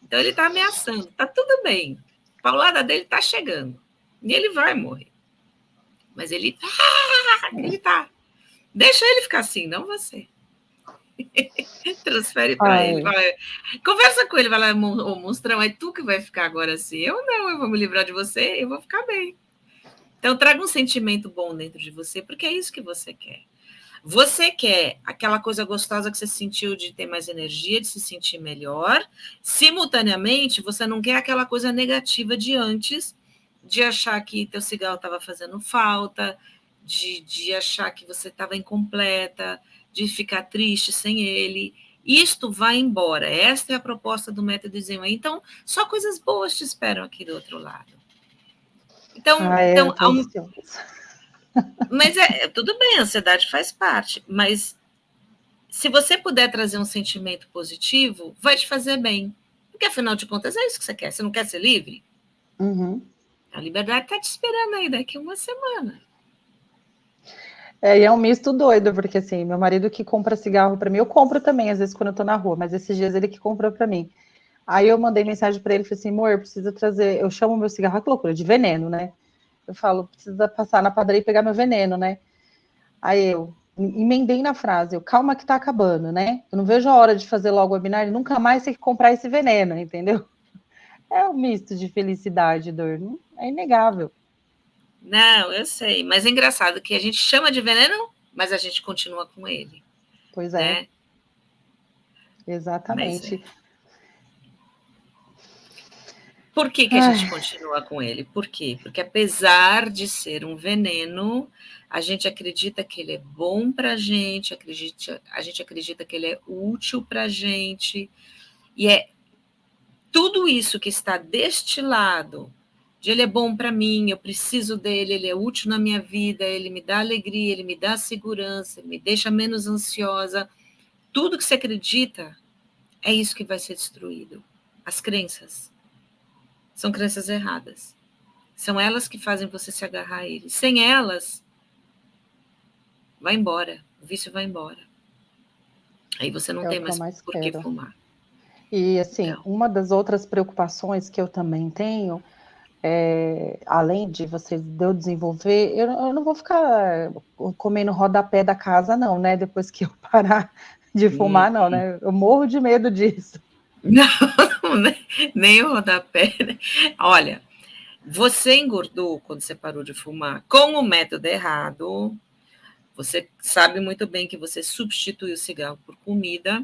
Então, ele está ameaçando. Está tudo bem. A paulada dele está chegando. E ele vai morrer. Mas ele tá. Deixa ele ficar assim, não você. Transfere para ele. Conversa com ele, vai lá, ô monstrão, é tu que vai ficar agora assim. Eu não, eu vou me livrar de você, eu vou ficar bem. Então, traga um sentimento bom dentro de você, porque é isso que você quer. Você quer aquela coisa gostosa que você sentiu de ter mais energia, de se sentir melhor. Simultaneamente, você não quer aquela coisa negativa de antes, de achar que teu cigarro estava fazendo falta, de achar que você estava incompleta, de ficar triste sem ele. Isto vai embora. Esta é a proposta do método Zen. Então, só coisas boas te esperam aqui do outro lado. Então, mas tudo bem, a ansiedade faz parte, mas se você puder trazer um sentimento positivo, vai te fazer bem. Porque, afinal de contas, é isso que você quer. Você não quer ser livre? Uhum. A liberdade está te esperando aí daqui a uma semana. E é um misto doido, porque assim, meu marido que compra cigarro para mim, eu compro também, às vezes, quando eu tô na rua, mas esses dias ele que comprou para mim. Aí eu mandei mensagem para ele, falei assim, amor, precisa trazer, eu chamo meu cigarro, que loucura, de veneno, né? Eu falo, precisa passar na padaria e pegar meu veneno, né? Aí eu emendei na frase, calma que tá acabando, né? Eu não vejo a hora de fazer logo o webinar e nunca mais ter que comprar esse veneno, entendeu? É um misto de felicidade e dor, é inegável. Não, eu sei, mas é engraçado que a gente chama de veneno, mas a gente continua com ele. Pois né? Exatamente. Por que a gente continua com ele? Por quê? Porque apesar de ser um veneno, a gente acredita que ele é bom para a gente acredita que ele é útil para a gente, e é tudo isso que está deste lado, de ele é bom para mim, eu preciso dele, ele é útil na minha vida, ele me dá alegria, ele me dá segurança, ele me deixa menos ansiosa, tudo que você acredita, é isso que vai ser destruído. As crenças. São crenças erradas. São elas que fazem você se agarrar a ele. Sem elas, vai embora. O vício vai embora. Aí você não tem mais por que fumar. E, assim, uma das outras preocupações que eu também tenho, além de eu desenvolver, eu não vou ficar comendo rodapé da casa, não, né? Depois que eu parar de fumar, não, né? Eu morro de medo disso. Não, nem o rodapé. Né? Olha, você engordou quando você parou de fumar com o método errado. Você sabe muito bem que você substitui o cigarro por comida,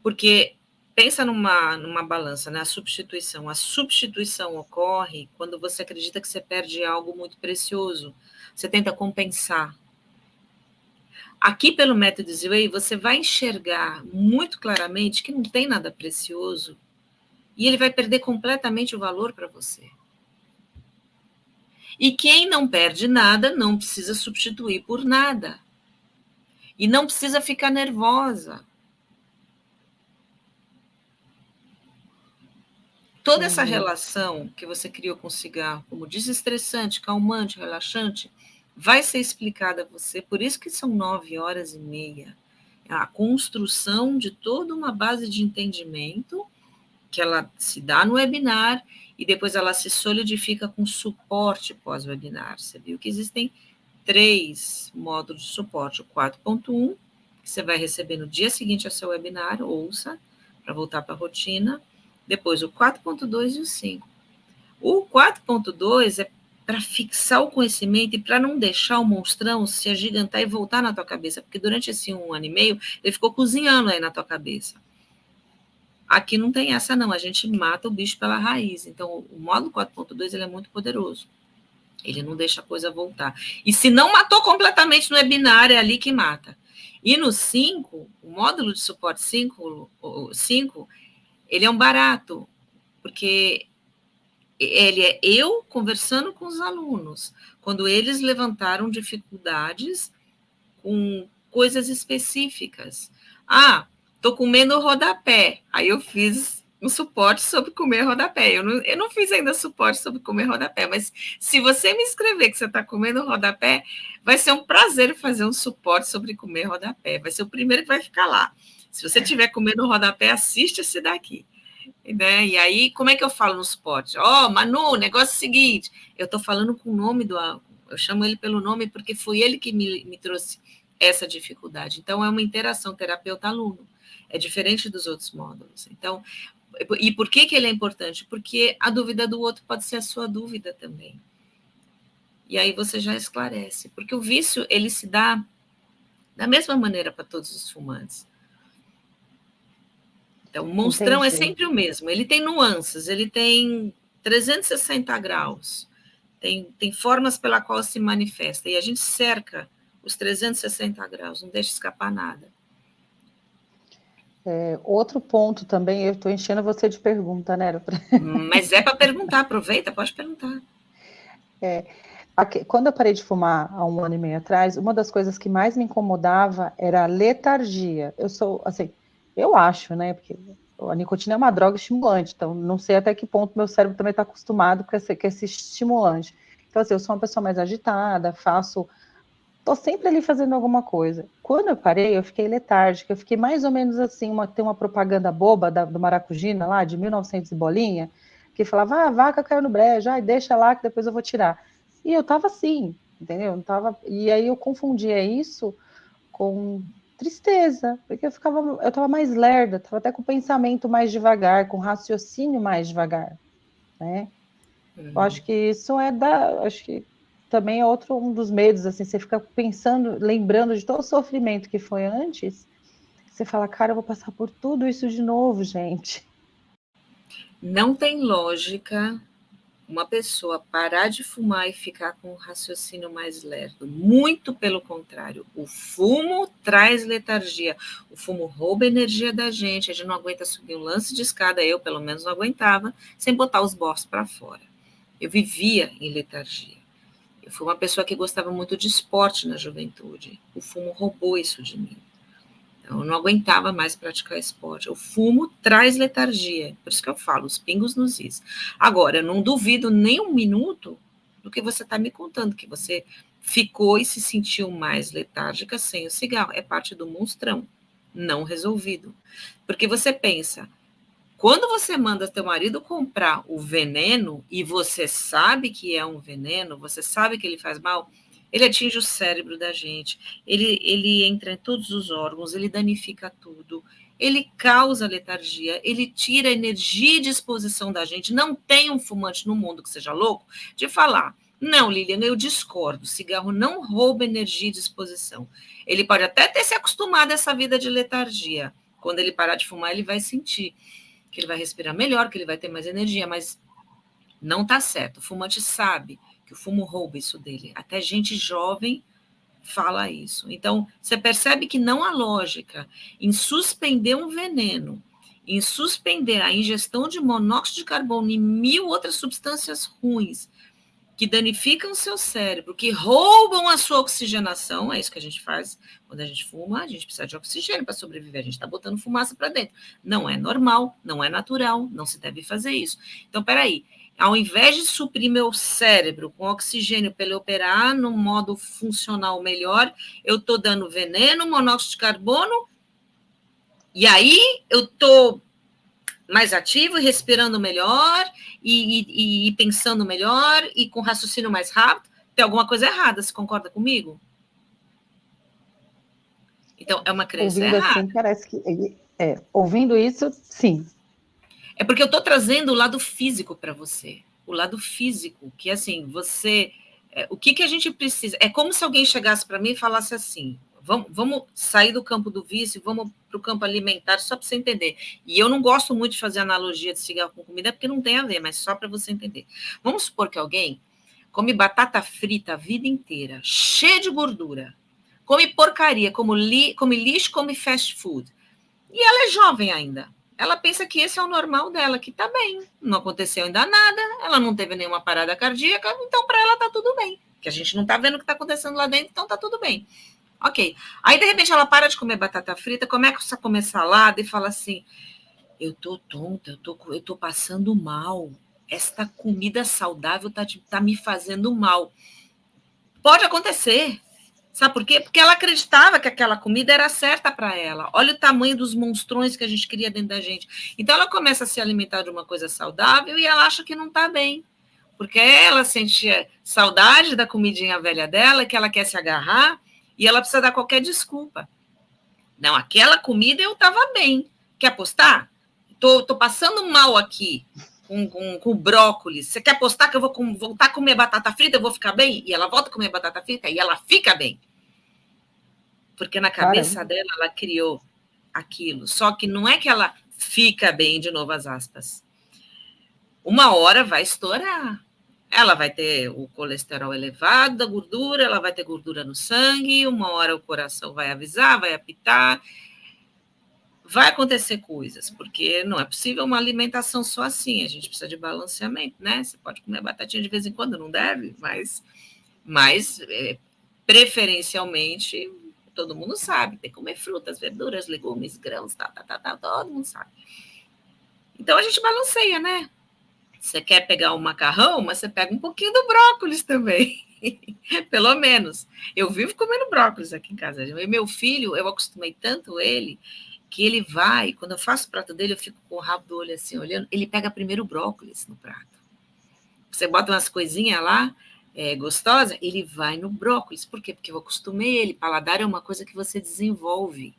porque pensa numa balança, né? A substituição ocorre quando você acredita que você perde algo muito precioso. Você tenta compensar. Aqui, pelo método Zway, você vai enxergar muito claramente que não tem nada precioso e ele vai perder completamente o valor para você. E quem não perde nada não precisa substituir por nada. E não precisa ficar nervosa. Toda essa relação que você criou com o cigarro, como desestressante, calmante, relaxante, vai ser explicada a você, por isso que são 9h30. É a construção de toda uma base de entendimento que ela se dá no webinar e depois ela se solidifica com suporte pós-webinar. Você viu que existem 3 módulos de suporte. O 4.1, que você vai receber no dia seguinte ao seu webinar, ouça, para voltar para a rotina. Depois o 4.2 e o 5. O 4.2 para fixar o conhecimento e para não deixar o monstrão se agigantar e voltar na tua cabeça, porque durante esse 1 ano e meio, ele ficou cozinhando aí na tua cabeça. Aqui não tem essa não, a gente mata o bicho pela raiz. Então, o módulo 4.2 ele é muito poderoso. Ele não deixa a coisa voltar. E se não matou completamente no webinar, é ali que mata. E no 5, o módulo de suporte 5, ele é um barato, porque ele é eu conversando com os alunos, quando eles levantaram dificuldades com coisas específicas. Ah, tô comendo rodapé. Aí eu fiz um suporte sobre comer rodapé. Eu não fiz ainda suporte sobre comer rodapé, mas se você me escrever que você está comendo rodapé, vai ser um prazer fazer um suporte sobre comer rodapé. Vai ser o primeiro que vai ficar lá. Se você estiver comendo rodapé, assiste esse daqui. Né? E aí, como é que eu falo no suporte? Ó, Manu, negócio é o seguinte, eu estou falando com o nome eu chamo ele pelo nome porque foi ele que me trouxe essa dificuldade. Então, é uma interação terapeuta-aluno, é diferente dos outros módulos. Então, e por que ele é importante? Porque a dúvida do outro pode ser a sua dúvida também. E aí você já esclarece, porque o vício, ele se dá da mesma maneira para todos os fumantes. Então, o monstrão é sempre o mesmo. Ele tem nuances, ele tem 360 graus, tem formas pela qual se manifesta. E a gente cerca os 360 graus, não deixa escapar nada. Outro ponto também, eu estou enchendo você de pergunta, né? Mas é para perguntar, aproveita, pode perguntar. Quando eu parei de fumar há 1 ano e meio atrás, uma das coisas que mais me incomodava era a letargia. Eu sou, assim, eu acho, né? Porque a nicotina é uma droga estimulante, então não sei até que ponto meu cérebro também está acostumado com esse estimulante. Então, assim, eu sou uma pessoa mais agitada, tô sempre ali fazendo alguma coisa. Quando eu parei, eu fiquei letárgica, eu fiquei mais ou menos assim, tem uma propaganda boba do Maracujina lá, de 1900 e bolinha, que falava, a vaca caiu no brejo, deixa lá que depois eu vou tirar. E eu tava assim, entendeu? E aí eu confundia isso com tristeza, porque eu tava mais lerda, tava até com o pensamento mais devagar, com o raciocínio mais devagar, né? Eu acho que isso acho que também é um dos medos, assim, você fica pensando, lembrando de todo o sofrimento que foi antes, você fala, cara, eu vou passar por tudo isso de novo, gente. Não tem lógica uma pessoa parar de fumar e ficar com um raciocínio mais lerdo. Muito pelo contrário. O fumo traz letargia. O fumo rouba energia da gente. A gente não aguenta subir um lance de escada. Eu, pelo menos, não aguentava, sem botar os bolsos para fora. Eu vivia em letargia. Eu fui uma pessoa que gostava muito de esporte na juventude. O fumo roubou isso de mim. Eu não aguentava mais praticar esporte. O fumo traz letargia. Por isso que eu falo, os pingos nos is. Agora, eu não duvido nem um minuto do que você está me contando, que você ficou e se sentiu mais letárgica sem o cigarro. É parte do monstrão, não resolvido. Porque você pensa, quando você manda teu marido comprar o veneno, e você sabe que é um veneno, você sabe que ele faz mal, ele atinge o cérebro da gente, ele entra em todos os órgãos, ele danifica tudo, ele causa letargia, ele tira a energia e disposição da gente. Não tem um fumante no mundo que seja louco de falar, não, Lilian, eu discordo, cigarro não rouba energia e disposição. Ele pode até ter se acostumado a essa vida de letargia. Quando ele parar de fumar, ele vai sentir que ele vai respirar melhor, que ele vai ter mais energia, mas não está certo. O fumante sabe que o fumo rouba isso dele. Até gente jovem fala isso. Então, você percebe que não há lógica em suspender um veneno, em suspender a ingestão de monóxido de carbono e 1000 outras substâncias ruins que danificam o seu cérebro, que roubam a sua oxigenação, é isso que a gente faz quando a gente fuma, a gente precisa de oxigênio para sobreviver, a gente está botando fumaça para dentro. Não é normal, não é natural, não se deve fazer isso. Então, peraí, ao invés de suprir meu cérebro com oxigênio para ele operar no modo funcional melhor, eu estou dando veneno, monóxido de carbono, e aí eu estou mais ativo, respirando melhor, e pensando melhor, e com raciocínio mais rápido. Tem alguma coisa errada, você concorda comigo? Então, é uma crença ouvindo errada. Assim, parece que... ouvindo isso, sim. É porque eu estou trazendo o lado físico para você. o lado físico, que assim, você... o que a gente precisa? É como se alguém chegasse para mim e falasse assim, vamos sair do campo do vício, vamos para o campo alimentar, só para você entender. E eu não gosto muito de fazer analogia de cigarro com comida, porque não tem a ver, mas só para você entender. Vamos supor que alguém come batata frita a vida inteira, cheia de gordura, come porcaria, come lixo, come fast food. E ela é jovem ainda. Ela pensa que esse é o normal dela, que tá bem. Não aconteceu ainda nada, ela não teve nenhuma parada cardíaca, então para ela tá tudo bem. Que a gente não tá vendo o que tá acontecendo lá dentro, então tá tudo bem. Ok. Aí, de repente, ela para de comer batata frita, começa a comer salada e fala assim, eu tô tonta, eu tô passando mal. Esta comida saudável tá me fazendo mal. Pode acontecer. Sabe por quê? Porque ela acreditava que aquela comida era certa para ela. Olha o tamanho dos monstrões que a gente cria dentro da gente. Então ela começa a se alimentar de uma coisa saudável e ela acha que não está bem. Porque ela sente saudade da comidinha velha dela, que ela quer se agarrar e ela precisa dar qualquer desculpa. Não, aquela comida eu estava bem. Quer apostar? Tô passando mal aqui com brócolis. Você quer apostar que eu vou voltar a comer batata frita, eu vou ficar bem? E ela volta a comer batata frita e ela fica bem. Porque na cabeça dela, ela criou aquilo. Só que não é que ela fica bem, de novo as aspas. Uma hora vai estourar. Ela vai ter o colesterol elevado, da gordura, ela vai ter gordura no sangue, uma hora o coração vai avisar, vai apitar. Vai acontecer coisas, porque não é possível uma alimentação só assim, a gente precisa de balanceamento, né? Você pode comer batatinha de vez em quando, não deve, mas preferencialmente, todo mundo sabe, tem que comer frutas, verduras, legumes, grãos, todo mundo sabe. Então a gente balanceia, né? Você quer pegar o macarrão, mas você pega um pouquinho do brócolis também. Pelo menos. Eu vivo comendo brócolis aqui em casa. E meu filho, eu acostumei tanto ele, que ele vai, quando eu faço o prato dele, eu fico com o rabo do olho assim, olhando, ele pega primeiro o brócolis no prato. Você bota umas coisinhas lá, gostosa, ele vai no brócolis. Por quê? Porque eu acostumei ele. Paladar é uma coisa que você desenvolve.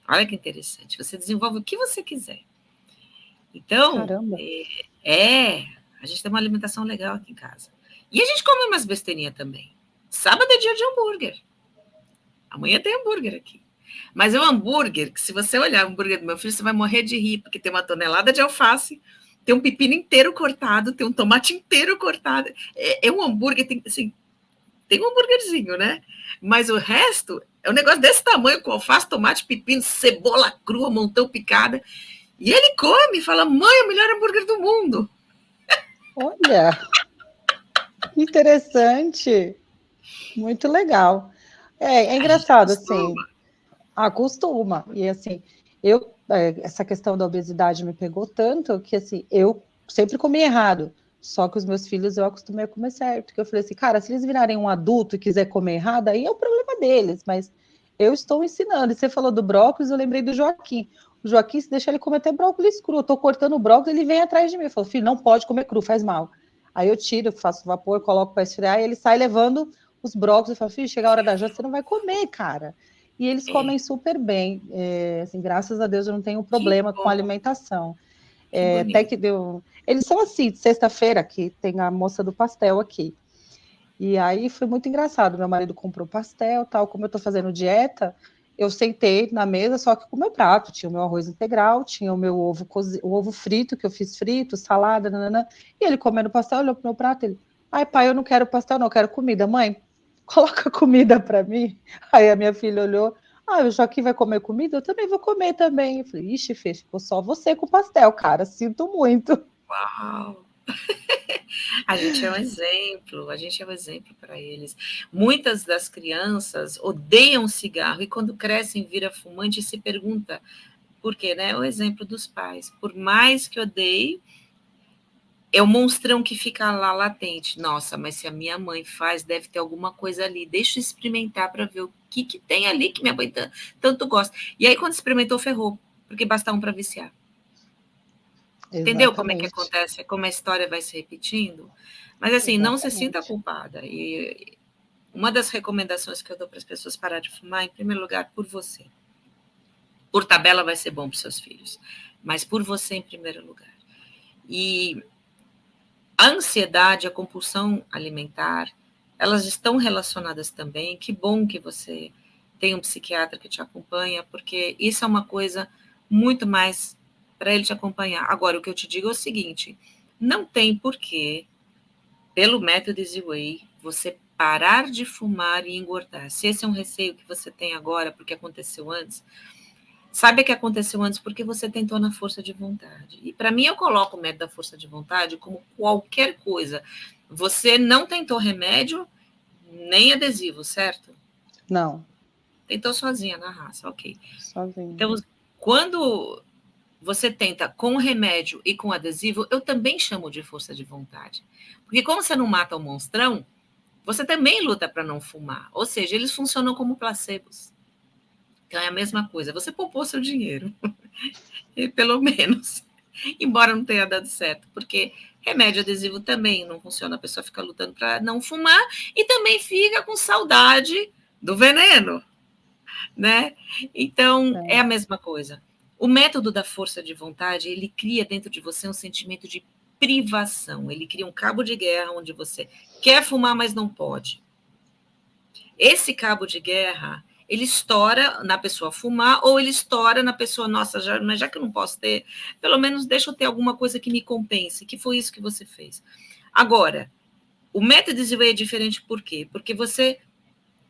Olha que interessante. Você desenvolve o que você quiser. Então, Caramba. A gente tem uma alimentação legal aqui em casa. E a gente come umas besteirinhas também. Sábado é dia de hambúrguer. Amanhã tem hambúrguer aqui. Mas é um hambúrguer que, se você olhar o hambúrguer do meu filho, você vai morrer de rir, porque tem uma tonelada de alface, tem um pepino inteiro cortado, tem um tomate inteiro cortado. É um hambúrguer, tem um hambúrguerzinho, né? Mas o resto é um negócio desse tamanho, com alface, tomate, pepino, cebola crua, montão picada. E ele come e fala, mãe, é o melhor hambúrguer do mundo. Olha, que interessante. Muito legal. É engraçado, assim, acostuma. E assim, essa questão da obesidade me pegou tanto que assim, eu sempre comi errado. Só que os meus filhos eu acostumei a comer certo. Que eu falei assim, cara, se eles virarem um adulto e quiser comer errado, aí é o problema deles, mas eu estou ensinando. E você falou do brócolis, eu lembrei do Joaquim. O Joaquim, se deixar ele comer até brócolis cru, eu tô cortando o brócolis, ele vem atrás de mim. Eu falo, filho, não pode comer cru, faz mal. Aí eu tiro, faço vapor, coloco para esfriar, e ele sai levando os brócolis. Eu falo, filho, chega a hora da janta, você não vai comer, cara. E eles comem super bem. Assim, graças a Deus eu não tenho problema com alimentação. Até que deu. Eles são assim, de sexta-feira que tem a moça do pastel aqui. E aí foi muito engraçado. Meu marido comprou pastel, tal. Como eu tô fazendo dieta, eu sentei na mesa só que com o meu prato. Tinha o meu arroz integral, tinha o meu o ovo frito, que eu fiz frito, salada, nanana. E ele comendo pastel, olhou pro meu prato, ele, ai, pai, eu não quero pastel, não, eu quero comida. Mãe, coloca comida para mim. Aí a minha filha olhou, o Joaquim vai comer comida? Eu também vou comer também. Eu falei, ixi, Fê, ficou só você com pastel, cara, sinto muito. Uau! A gente é um exemplo para eles. Muitas das crianças odeiam cigarro e quando crescem vira fumante e se pergunta por quê, né? O exemplo dos pais. Por mais que odeie, é o monstrão que fica lá latente. Nossa, mas se a minha mãe faz, deve ter alguma coisa ali. Deixa eu experimentar para ver o que tem ali que minha mãe tanto gosta. E aí, quando experimentou, ferrou, porque basta um para viciar. Entendeu como é que Exatamente. acontece? Como a história vai se repetindo? Mas, assim, Exatamente. não se sinta culpada. E uma das recomendações que eu dou para as pessoas parar de fumar, em primeiro lugar, por você. Por tabela vai ser bom para os seus filhos, mas por você em primeiro lugar. E A ansiedade, a compulsão alimentar, elas estão relacionadas também. Que bom que você tem um psiquiatra que te acompanha, porque isso é uma coisa muito mais para ele te acompanhar. Agora, o que eu te digo é o seguinte: não tem porquê, pelo método Easy Way, você parar de fumar e engordar. Se esse é um receio que você tem agora, porque aconteceu antes, saiba que aconteceu antes porque você tentou na força de vontade. E para mim, eu coloco o método da força de vontade como qualquer coisa. Você não tentou remédio, nem adesivo, certo? Não, Tentou sozinha na raça, ok. sozinho. Então, quando você tenta com remédio e com adesivo, eu também chamo de força de vontade. Porque como você não mata o monstrão, você também luta para não fumar. Ou seja, eles funcionam como placebos. Então é a mesma coisa. Você poupou seu dinheiro, e pelo menos, embora não tenha dado certo, porque remédio adesivo também não funciona. A pessoa fica lutando para não fumar e também fica com saudade do veneno, né? Então é a É. mesma coisa. O método da força de vontade, ele cria dentro de você um sentimento de privação. Ele cria um cabo de guerra onde você quer fumar, mas não pode. Esse cabo de guerra, ele estoura na pessoa fumar, ou ele estoura na pessoa, nossa, mas já que eu não posso ter, pelo menos deixa eu ter alguma coisa que me compense, que foi isso que você fez. Agora, o método de Way é diferente por quê? Porque você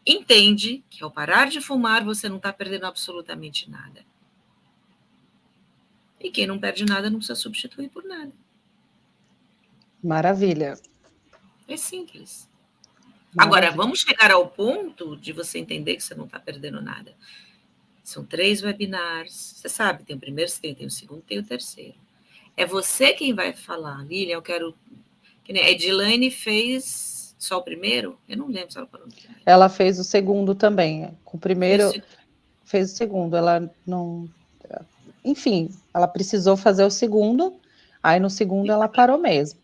entende que ao parar de fumar, você não está perdendo absolutamente nada. E quem não perde nada não precisa substituir por nada. Maravilha. É simples. Agora, Maravilha. vamos chegar ao ponto de você entender que você não está perdendo nada. São 3 webinars. Você sabe, tem o primeiro, tem o segundo, tem o terceiro. É você quem vai falar. Lilian, eu quero. Que nem a Edilane fez só o primeiro? Eu não lembro se ela falou no primeiro. Ela fez o segundo também. Com o primeiro, Fez... fez o segundo. Ela não. Enfim, ela precisou fazer o segundo, aí no segundo ela parou mesmo.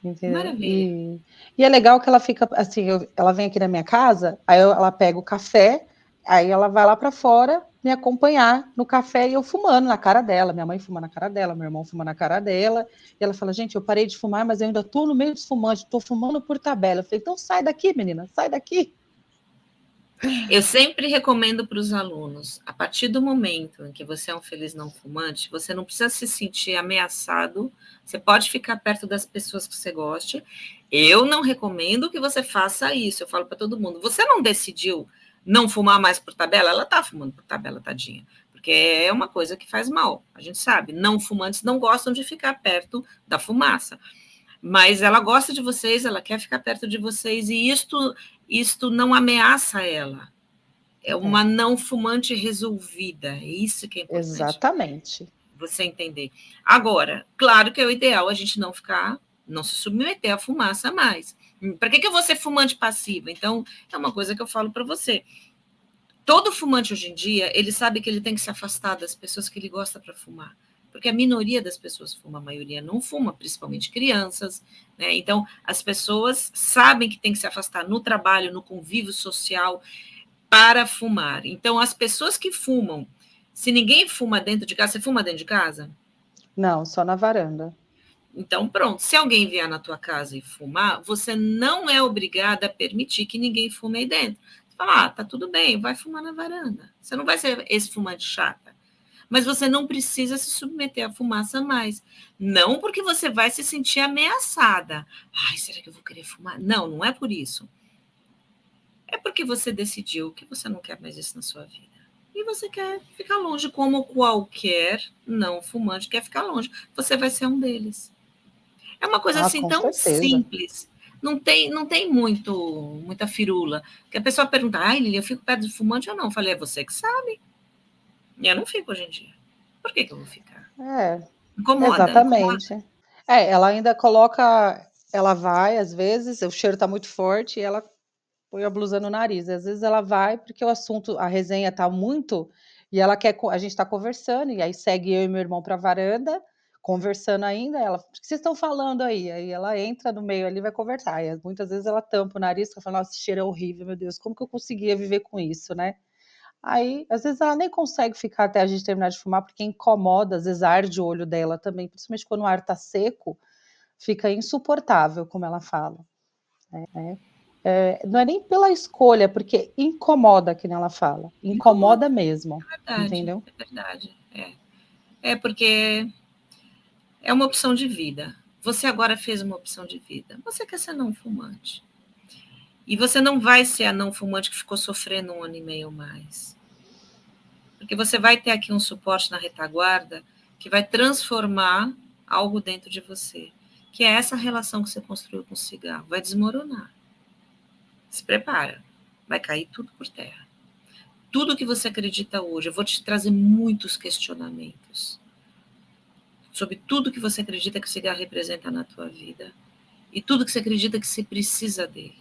Entendeu? Maravilha. E é legal que ela fica assim, ela vem aqui na minha casa, aí ela pega o café, aí ela vai lá para fora me acompanhar no café e eu fumando na cara dela. Minha mãe fuma na cara dela, meu irmão fuma na cara dela. E ela fala: gente, eu parei de fumar, mas eu ainda tô no meio dos fumantes, tô fumando por tabela. Eu falei: então sai daqui, menina, sai daqui. Eu sempre recomendo para os alunos, a partir do momento em que você é um feliz não fumante, você não precisa se sentir ameaçado, você pode ficar perto das pessoas que você goste. Eu não recomendo que você faça isso, eu falo para todo mundo, você não decidiu não fumar mais por tabela? Ela está fumando por tabela, tadinha, porque é uma coisa que faz mal, a gente sabe, não fumantes não gostam de ficar perto da fumaça, mas ela gosta de vocês, ela quer ficar perto de vocês, e isto não ameaça ela. É É, uma não fumante resolvida. É isso que é importante exatamente. você entender. Agora, claro que é o ideal a gente não ficar, não se submeter à fumaça mais. Para que eu vou ser fumante passiva? Então, é uma coisa que eu falo para você. Todo fumante hoje em dia, ele sabe que ele tem que se afastar das pessoas que ele gosta para fumar. Porque a minoria das pessoas fuma, a maioria não fuma, principalmente crianças, né? Então, as pessoas sabem que tem que se afastar no trabalho, no convívio social, para fumar. Então, as pessoas que fumam, se ninguém fuma dentro de casa, você fuma dentro de casa? Não, só na varanda. Então, pronto. Se alguém vier na tua casa e fumar, você não é obrigada a permitir que ninguém fume aí dentro. Você fala, tá tudo bem, vai fumar na varanda. Você não vai ser esse fumante chata. Mas você não precisa se submeter à fumaça mais. Não porque você vai se sentir ameaçada. Ai, será que eu vou querer fumar? Não, não é por isso. É porque você decidiu que você não quer mais isso na sua vida. E você quer ficar longe, como qualquer não fumante quer ficar longe. Você vai ser um deles. É uma coisa Ah, assim com tão certeza. simples. Não tem muita firula. Que a pessoa pergunta, ai, Lili, eu fico perto de fumante ou não? Eu falei, é você que sabe. E eu não fico hoje em dia. Por que eu vou ficar? É, Incomoda, incomoda. exatamente. É, ela ainda coloca, ela vai, às vezes, o cheiro tá muito forte e ela põe a blusa no nariz. Às vezes ela vai porque o assunto, a resenha tá muito, e ela quer, a gente tá conversando, e aí segue eu e meu irmão pra varanda, conversando ainda, ela, o que vocês estão falando aí? Aí ela entra no meio ali e vai conversar. E muitas vezes ela tampa o nariz e fala, nossa, esse cheiro é horrível, meu Deus, como que eu conseguia viver com isso, né? Aí, às vezes, ela nem consegue ficar até a gente terminar de fumar, porque incomoda, às vezes arde o olho dela também, principalmente quando o ar tá seco, fica insuportável, como ela fala. Não é nem pela escolha, porque incomoda, que nem ela fala. Incomoda mesmo. É verdade, entendeu? é verdade. É porque é uma opção de vida. Você agora fez uma opção de vida. Você quer ser não fumante. E você não vai ser a não fumante que ficou sofrendo 1 ano e meio mais. Porque você vai ter aqui um suporte na retaguarda que vai transformar algo dentro de você, que é essa relação que você construiu com o cigarro. Vai desmoronar. Se prepara. Vai cair tudo por terra. Tudo que você acredita hoje, eu vou te trazer muitos questionamentos sobre tudo que você acredita que o cigarro representa na tua vida e tudo que você acredita que você precisa dele.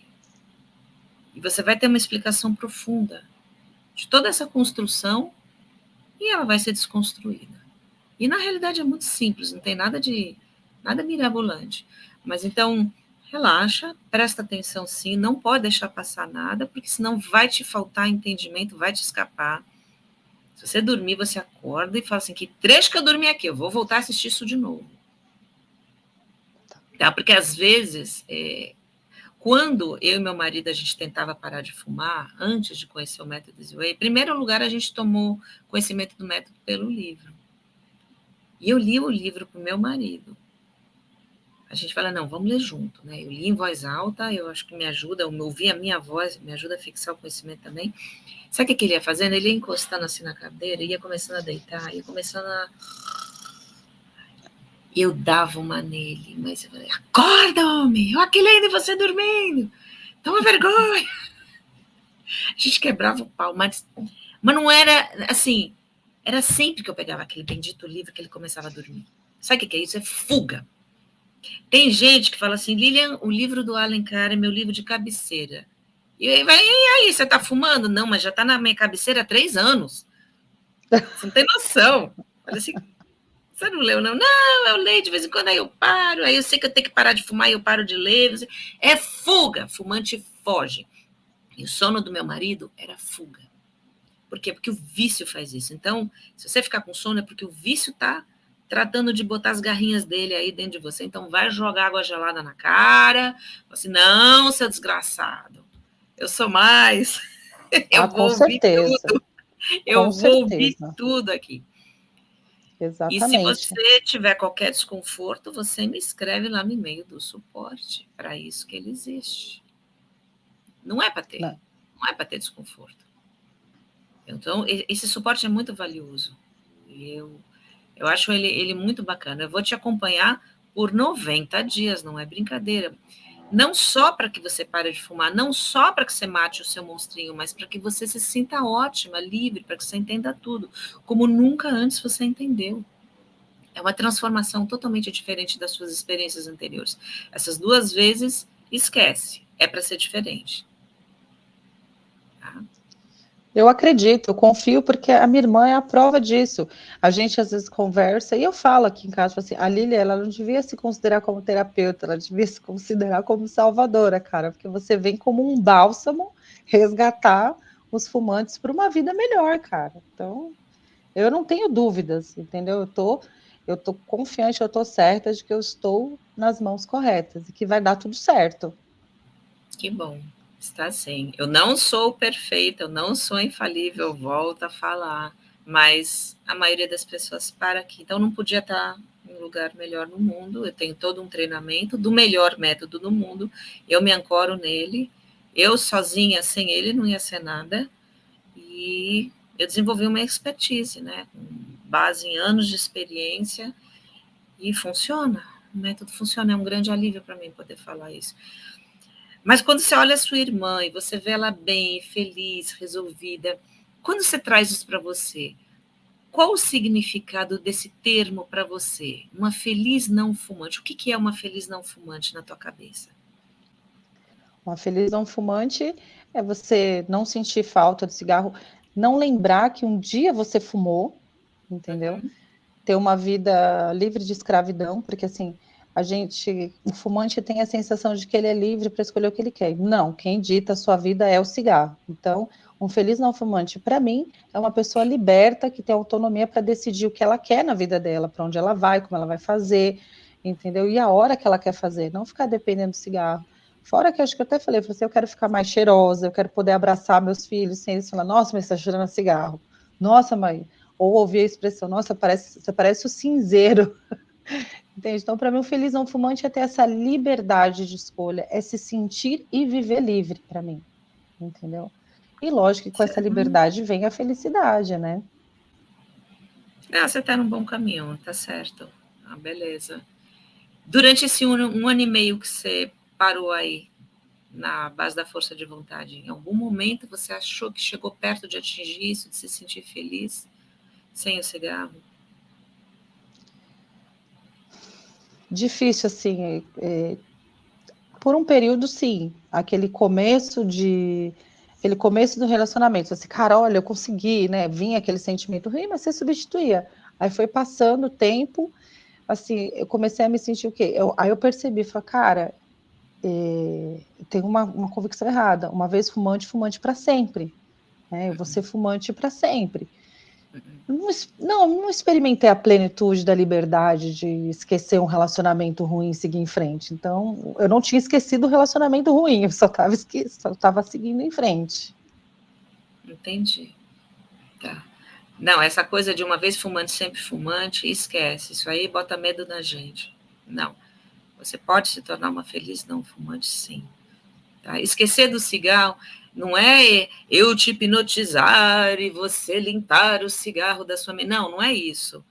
E você vai ter uma explicação profunda de toda essa construção e ela vai ser desconstruída. E na realidade é muito simples, não tem nada mirabolante. Mas então, relaxa, presta atenção sim, não pode deixar passar nada, porque senão vai te faltar entendimento, vai te escapar. Se você dormir, você acorda e fala assim, que trecho que eu dormi aqui, eu vou voltar a assistir isso de novo. Tá? Porque às vezes, quando eu e meu marido, a gente tentava parar de fumar, antes de conhecer o método Easy Way, em primeiro lugar, a gente tomou conhecimento do método pelo livro. E eu li o livro para o meu marido. A gente fala, não, vamos ler junto, né? Eu li em voz alta, eu acho que me ajuda, eu ouvir a minha voz, me ajuda a fixar o conhecimento também. Sabe o que ele ia fazendo? Ele ia encostando assim na cadeira, ia começando a deitar, ia começando a... Eu dava uma nele, mas eu falei, acorda, homem, olha aquele ainda você dormindo, toma vergonha. A gente quebrava o pau, mas não era assim, era sempre que eu pegava aquele bendito livro que ele começava a dormir. Sabe o que é isso? É fuga. Tem gente que fala assim, Lilian, o livro do Allen Carr é meu livro de cabeceira. E aí, você tá fumando? Não, mas já tá na minha cabeceira há 3 anos. Você não tem noção. Olha assim, você não leu, não? Não, eu leio de vez em quando, aí eu paro, aí eu sei que eu tenho que parar de fumar e eu paro de ler. É fuga, fumante foge. E o sono do meu marido era fuga. Por quê? Porque o vício faz isso. Então, se você ficar com sono, é porque o vício tá tratando de botar as garrinhas dele aí dentro de você. Então, vai jogar água gelada na cara. Assim, não, seu desgraçado. Eu sou mais. Eu vou ouvir tudo. Eu vou ouvir tudo aqui. Exatamente. E se você tiver qualquer desconforto, você me escreve lá no e-mail do suporte. Para isso que ele existe. Não é para ter. Não é para ter desconforto. Então, esse suporte é muito valioso. E eu acho ele muito bacana. Eu vou te acompanhar por 90 dias, não é brincadeira. Não só para que você pare de fumar, não só para que você mate o seu monstrinho, mas para que você se sinta ótima, livre, para que você entenda tudo, como nunca antes você entendeu. É uma transformação totalmente diferente das suas experiências anteriores. Essas 2 vezes, esquece. É para ser diferente. Tá? Eu acredito, eu confio, porque a minha irmã é a prova disso. A gente às vezes conversa, e eu falo aqui em casa, assim, a Lília, ela não devia se considerar como terapeuta, ela devia se considerar como salvadora, cara, porque você vem como um bálsamo resgatar os fumantes para uma vida melhor, cara. Então, eu não tenho dúvidas, entendeu? Eu tô confiante, eu tô certa de que eu estou nas mãos corretas e que vai dar tudo certo. Que bom. Está sim. Eu não sou perfeita, eu não sou infalível, eu volto a falar, mas a maioria das pessoas para aqui. Então, não podia estar em um lugar melhor no mundo. Eu tenho todo um treinamento do melhor método do mundo, eu me ancoro nele. Eu sozinha, sem ele, não ia ser nada. E eu desenvolvi uma expertise, né? Com base em anos de experiência, e funciona. O método funciona, é um grande alívio para mim poder falar isso. Mas quando você olha a sua irmã e você vê ela bem, feliz, resolvida, quando você traz isso para você, qual o significado desse termo para você? Uma feliz não fumante. O que é uma feliz não fumante na tua cabeça? Uma feliz não fumante é você não sentir falta do cigarro, não lembrar que um dia você fumou, entendeu? Uhum. Ter uma vida livre de escravidão, porque assim, o fumante tem a sensação de que ele é livre para escolher o que ele quer. Não, quem dita a sua vida é o cigarro. Então, um feliz não fumante, para mim, é uma pessoa liberta, que tem autonomia para decidir o que ela quer na vida dela, para onde ela vai, como ela vai fazer. entendeu? E a hora que ela quer fazer, não ficar dependendo do cigarro. Fora que eu acho que eu até falei assim, eu quero ficar mais cheirosa, eu quero poder abraçar meus filhos sem eles falar, nossa, mas você está cheirando a cigarro. Nossa, mãe. Ou ouvir a expressão, nossa, você parece o cinzeiro. Entende? Então, para mim, o feliz não fumante é ter essa liberdade de escolha, é se sentir e viver livre, para mim, entendeu? E lógico que com essa liberdade vem a felicidade, né? Não, você está num bom caminho, tá certo. Ah, beleza. Durante esse um ano e meio que você parou aí, na base da força de vontade, em algum momento você achou que chegou perto de atingir isso, de se sentir feliz sem o cigarro? Difícil, assim, por um período, sim. Aquele começo do relacionamento, assim, cara, olha, eu consegui, né? Vinha aquele sentimento ruim, mas você substituía. Aí foi passando o tempo, assim, eu comecei a me sentir o quê? Aí eu percebi, falei, cara, tem uma convicção errada. Uma vez fumante, fumante para sempre. Né? Eu vou ser fumante para sempre. Não experimentei a plenitude da liberdade de esquecer um relacionamento ruim e seguir em frente. Então, eu não tinha esquecido o relacionamento ruim, eu só estava seguindo em frente. Entendi. Tá. Não, essa coisa de uma vez fumante, sempre fumante, esquece. Isso aí bota medo na gente. Não. Você pode se tornar uma feliz não fumante, sim. Tá? Esquecer do cigarro não é eu te hipnotizar e você limpar o cigarro da sua mente. Não, não é isso.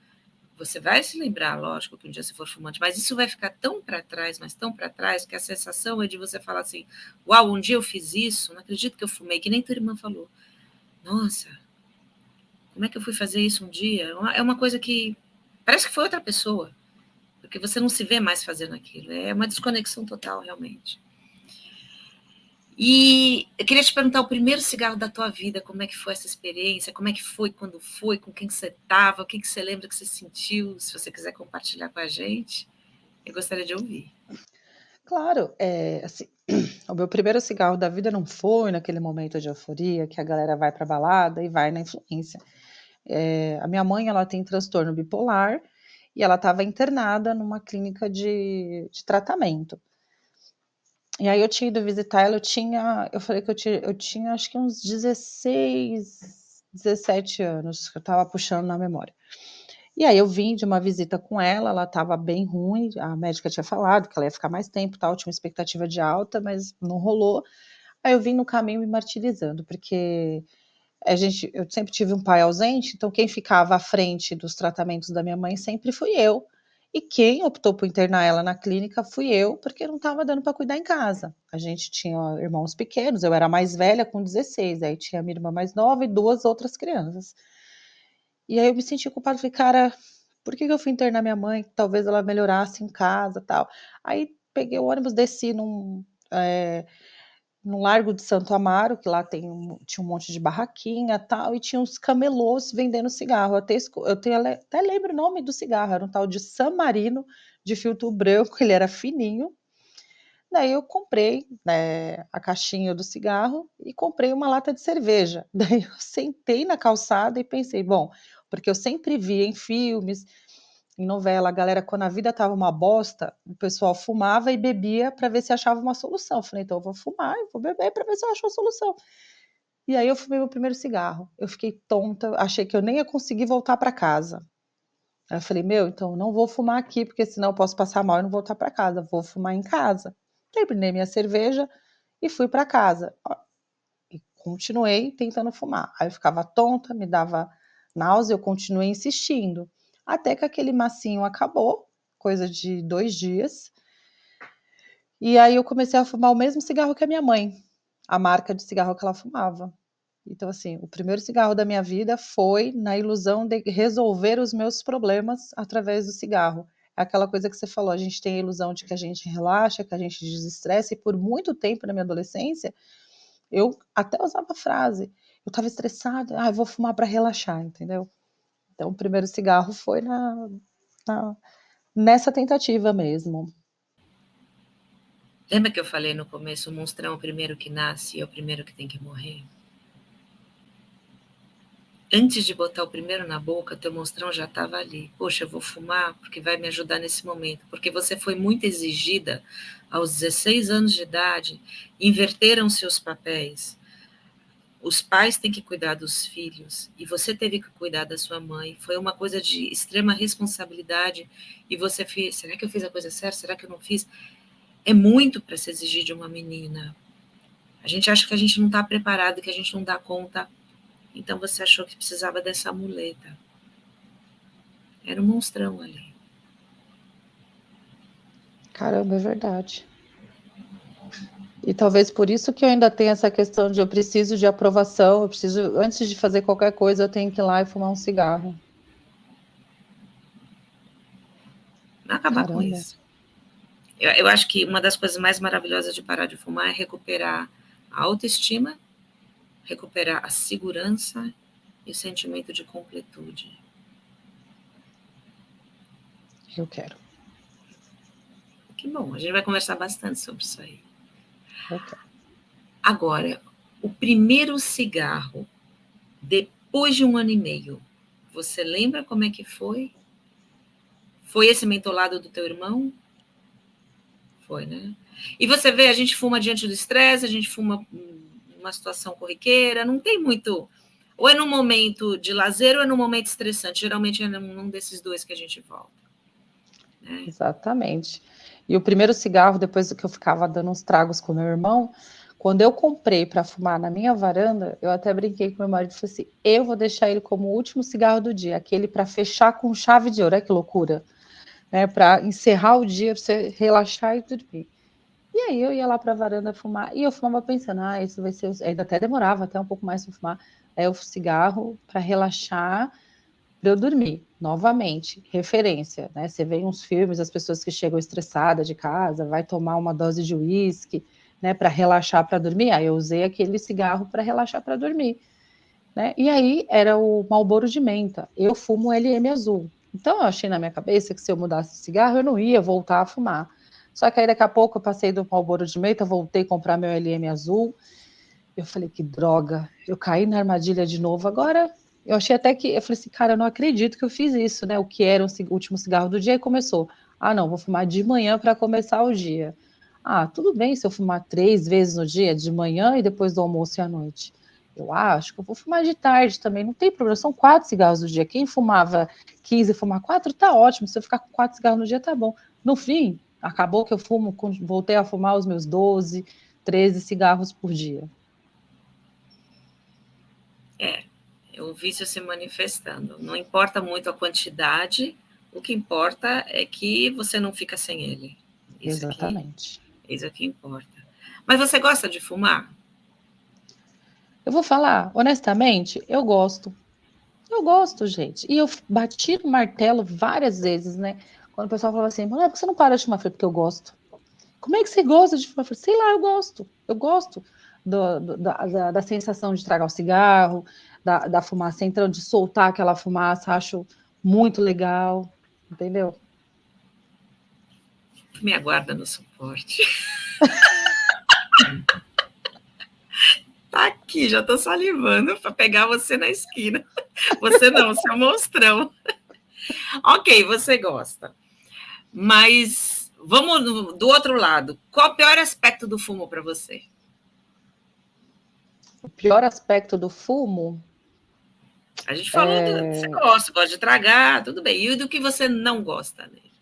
Você vai se lembrar, lógico, que um dia você for fumante, mas isso vai ficar tão para trás, mas tão para trás, que a sensação é de você falar assim: uau, um dia eu fiz isso, não acredito que eu fumei, que nem tua irmã falou. Nossa, como é que eu fui fazer isso um dia? É uma coisa que parece que foi outra pessoa, porque você não se vê mais fazendo aquilo. É uma desconexão total, realmente. E eu queria te perguntar o primeiro cigarro da tua vida, como é que foi essa experiência, como é que foi, quando foi, com quem você estava, o que você lembra que você sentiu, se você quiser compartilhar com a gente, eu gostaria de ouvir. Claro, assim, o meu primeiro cigarro da vida não foi naquele momento de euforia que a galera vai para balada e vai na influência. A minha mãe, ela tem transtorno bipolar e ela estava internada numa clínica de tratamento. E aí eu tinha ido visitar ela, eu falei que eu tinha acho que uns 16, 17 anos, que eu estava puxando na memória. E aí eu vim de uma visita com ela estava bem ruim, a médica tinha falado que ela ia ficar mais tempo, tal, tinha uma expectativa de alta, mas não rolou. Aí eu vim no caminho me martirizando, porque eu sempre tive um pai ausente, então quem ficava à frente dos tratamentos da minha mãe sempre fui eu. E quem optou por internar ela na clínica fui eu, porque não estava dando para cuidar em casa. A gente tinha irmãos pequenos, eu era a mais velha com 16, aí tinha a minha irmã mais nova e 2 outras crianças. E aí eu me senti culpada, falei: "Cara, por que que eu fui internar minha mãe? Talvez ela melhorasse em casa, tal". Aí peguei o ônibus, desci no Largo de Santo Amaro, que lá tinha um monte de barraquinha, tal, e tinha uns camelôs vendendo cigarro. Eu até lembro o nome do cigarro, era um tal de San Marino, de filtro branco, ele era fininho. Daí eu comprei, né, a caixinha do cigarro e comprei uma lata de cerveja. Daí eu sentei na calçada e pensei: "Bom", porque eu sempre via em filmes, em novela, a galera, quando a vida estava uma bosta, o pessoal fumava e bebia para ver se achava uma solução. Eu falei: "Então eu vou fumar e vou beber para ver se eu acho uma solução". E aí eu fumei meu primeiro cigarro. Eu fiquei tonta, achei que eu nem ia conseguir voltar para casa. Aí eu falei: "Meu, então eu não vou fumar aqui, porque senão eu posso passar mal e não voltar para casa, vou fumar em casa". Terminei minha cerveja e fui para casa. E continuei tentando fumar. Aí eu ficava tonta, me dava náusea, eu continuei insistindo. Até que aquele macinho acabou, coisa de 2 dias, e aí eu comecei a fumar o mesmo cigarro que a minha mãe, a marca de cigarro que ela fumava. Então, assim, o primeiro cigarro da minha vida foi na ilusão de resolver os meus problemas através do cigarro. É aquela coisa que você falou, a gente tem a ilusão de que a gente relaxa, que a gente desestressa, e por muito tempo na minha adolescência, eu até usava a frase, eu estava estressada, eu vou fumar para relaxar, entendeu? Então o primeiro cigarro foi na nessa tentativa mesmo. Lembra que eu falei no começo, o monstrão é o primeiro que nasce e é o primeiro que tem que morrer? antes de botar o primeiro na boca, teu monstrão já estava ali. Poxa, eu vou fumar porque vai me ajudar nesse momento. Porque você foi muito exigida aos 16 anos de idade, inverteram seus papéis. Os pais têm que cuidar dos filhos e você teve que cuidar da sua mãe. Foi uma coisa de extrema responsabilidade e você fez. Será que eu fiz a coisa certa? Será que eu não fiz? É muito para se exigir de uma menina. A gente acha que a gente não está preparado, que a gente não dá conta. Então você achou que precisava dessa muleta. Era um monstrão ali. Caramba, é verdade. E talvez por isso que eu ainda tenho essa questão de eu preciso de aprovação, eu preciso, antes de fazer qualquer coisa, eu tenho que ir lá e fumar um cigarro. Não acabar com Caramba. isso. Eu acho que uma das coisas mais maravilhosas de parar de fumar é recuperar a autoestima, recuperar a segurança e o sentimento de completude. Eu quero. Que bom, a gente vai conversar bastante sobre isso aí. Eu quero. Agora, o primeiro cigarro, depois de 1 ano e meio, você lembra como é que foi? Foi esse mentolado do teu irmão? Foi, né? E você vê, a gente fuma diante do estresse, a gente fuma numa situação corriqueira, não tem muito. Ou é num momento de lazer ou é num momento estressante. Geralmente é num desses dois que a gente volta. Né? Exatamente. E o primeiro cigarro, depois que eu ficava dando uns tragos com meu irmão, quando eu comprei para fumar na minha varanda, eu até brinquei com meu marido e falei assim: eu vou deixar ele como o último cigarro do dia, aquele para fechar com chave de ouro, é que loucura, né? Para encerrar o dia, para você relaxar e dormir. E aí eu ia lá para a varanda fumar, e eu fumava pensando, isso vai ser. Ainda até demorava até um pouco mais para fumar. É o cigarro para relaxar, para eu dormir. Novamente, referência, né? Você vê uns filmes, as pessoas que chegam estressadas de casa, vai tomar uma dose de uísque, né, para relaxar, para dormir. Aí eu usei aquele cigarro para relaxar, para dormir, né? E aí era o Marlboro de menta. Eu fumo LM azul. Então eu achei na minha cabeça que se eu mudasse de cigarro, eu não ia voltar a fumar. Só que aí daqui a pouco eu passei do Marlboro de menta, voltei a comprar meu LM azul. Eu falei, que droga, eu caí na armadilha de novo. Agora, eu achei até que, eu falei assim, cara, eu não acredito que eu fiz isso, né? O que era o último cigarro do dia e começou. Não, vou fumar de manhã para começar o dia. Tudo bem se eu fumar 3 vezes no dia, de manhã e depois do almoço e à noite. Eu acho que eu vou fumar de tarde também, não tem problema, são 4 cigarros no dia. Quem fumava 15 fumar 4, tá ótimo. Se eu ficar com 4 cigarros no dia, tá bom. No fim, acabou que eu fumo, voltei a fumar os meus 12, 13 cigarros por dia. O vício se manifestando. Não importa muito a quantidade, o que importa é que você não fica sem ele. Exatamente. Isso é o que importa. Mas você gosta de fumar? Eu vou falar, honestamente, eu gosto. Eu gosto, gente. E eu bati no martelo várias vezes, né? Quando o pessoal falava assim, por que você não para de fumar? Eu falei, porque eu gosto. Como é que você gosta de fumar? Eu falei, sei lá, eu gosto. Eu gosto da sensação de tragar o cigarro, da fumaça entrando, de soltar aquela fumaça, acho muito legal, entendeu? Me aguarda no suporte. Tá aqui, já tô salivando para pegar você na esquina. Você não, seu monstrão. Ok, você gosta. Mas vamos do outro lado. Qual o pior aspecto do fumo para você? O pior aspecto do fumo. A gente falou do que você gosta de tragar, tudo bem. E do que você não gosta nele?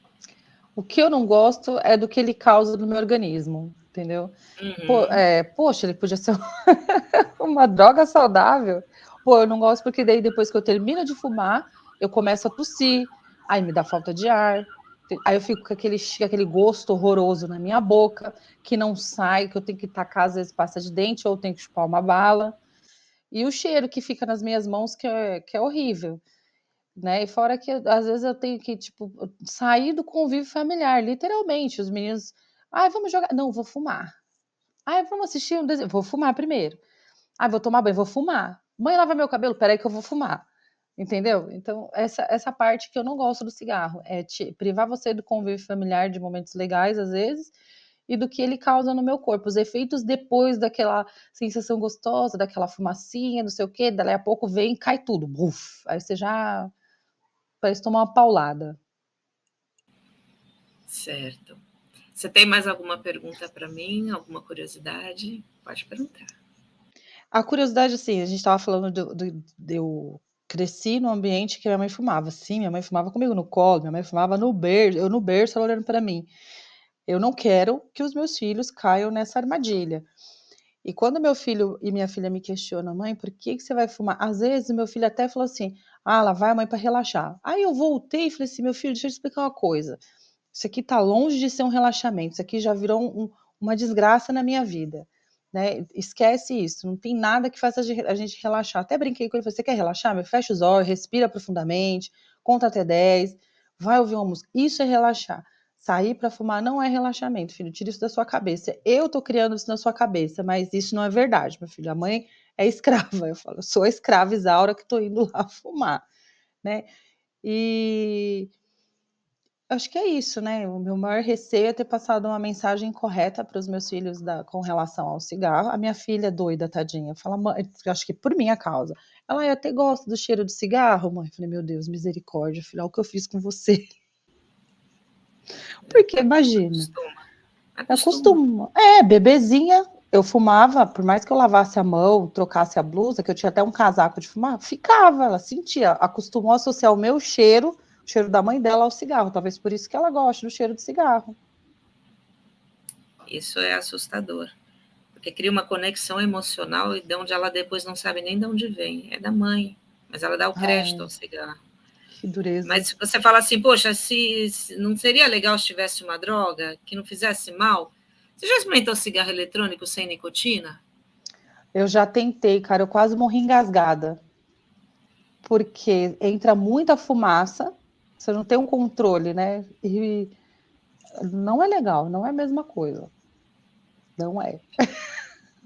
O que eu não gosto é do que ele causa no meu organismo, entendeu? Poxa, ele podia ser uma droga saudável. Eu não gosto porque daí depois que eu termino de fumar, eu começo a tossir, aí me dá falta de ar, aí eu fico com aquele gosto horroroso na minha boca, que não sai, que eu tenho que tacar às vezes pasta de dente ou tenho que chupar uma bala. E o cheiro que fica nas minhas mãos que é horrível, né? E fora que às vezes eu tenho que, tipo, sair do convívio familiar, literalmente. Os meninos, vamos jogar. Não, vou fumar. Vamos assistir um desenho. Vou fumar primeiro. Vou tomar banho, vou fumar. Mãe, lava meu cabelo, peraí que eu vou fumar. Entendeu? Então, essa parte que eu não gosto do cigarro é privar você do convívio familiar de momentos legais, às vezes, e do que ele causa no meu corpo. Os efeitos depois daquela sensação gostosa, daquela fumacinha, não sei o quê, daí a pouco vem e cai tudo. Buf, aí você já parece tomar uma paulada. Certo. Você tem mais alguma pergunta para mim? Alguma curiosidade? Pode perguntar. A curiosidade, assim, a gente estava falando de eu cresci num ambiente que minha mãe fumava. Sim, minha mãe fumava comigo no colo, minha mãe fumava no berço, eu no berço, ela olhando para mim. Eu não quero que os meus filhos caiam nessa armadilha. E quando meu filho e minha filha me questionam: "Mãe, por que que você vai fumar?" Às vezes, meu filho até falou assim: "Ah, lá vai a mãe para relaxar". Aí eu voltei e falei assim: "Meu filho, deixa eu te explicar uma coisa. Isso aqui tá longe de ser um relaxamento, isso aqui já virou uma desgraça na minha vida, né, esquece isso, não tem nada que faça a gente relaxar". Até brinquei com ele, falei: "Você quer relaxar, meu? Fecha os olhos, respira profundamente, conta até 10, vai ouvir uma música, isso é relaxar. Sair para fumar não é relaxamento, filho, tira isso da sua cabeça. Eu tô criando isso na sua cabeça, mas isso não é verdade, meu filho, a mãe é escrava". Eu falo: "Eu sou a escrava Isaura que tô indo lá fumar", né. E acho que é isso, né, o meu maior receio é ter passado uma mensagem correta para os meus filhos com relação ao cigarro. A minha filha é doida, tadinha, fala: "Mãe", acho que por minha causa. Ela: "Ai, eu até gosto do cheiro do cigarro, mãe". Eu falei: "Meu Deus, misericórdia, filha, olha o que eu fiz com você". Porque imagina, Acostuma. Acostuma. acostuma. É, bebezinha, eu fumava, por mais que eu lavasse a mão, trocasse a blusa, que eu tinha até um casaco de fumar, ficava, ela sentia, acostumou a associar o cheiro da mãe dela ao cigarro, talvez por isso que ela goste do cheiro do cigarro. Isso é assustador, porque cria uma conexão emocional e de onde ela depois não sabe nem de onde vem. É da mãe, mas ela dá o crédito Ai, ao cigarro. que dureza. Mas você fala assim, poxa, se não seria legal se tivesse uma droga que não fizesse mal? Você já experimentou cigarro eletrônico sem nicotina? Eu já tentei, cara, eu quase morri engasgada, porque entra muita fumaça, você não tem um controle, né, e não é legal, não é a mesma coisa, não é.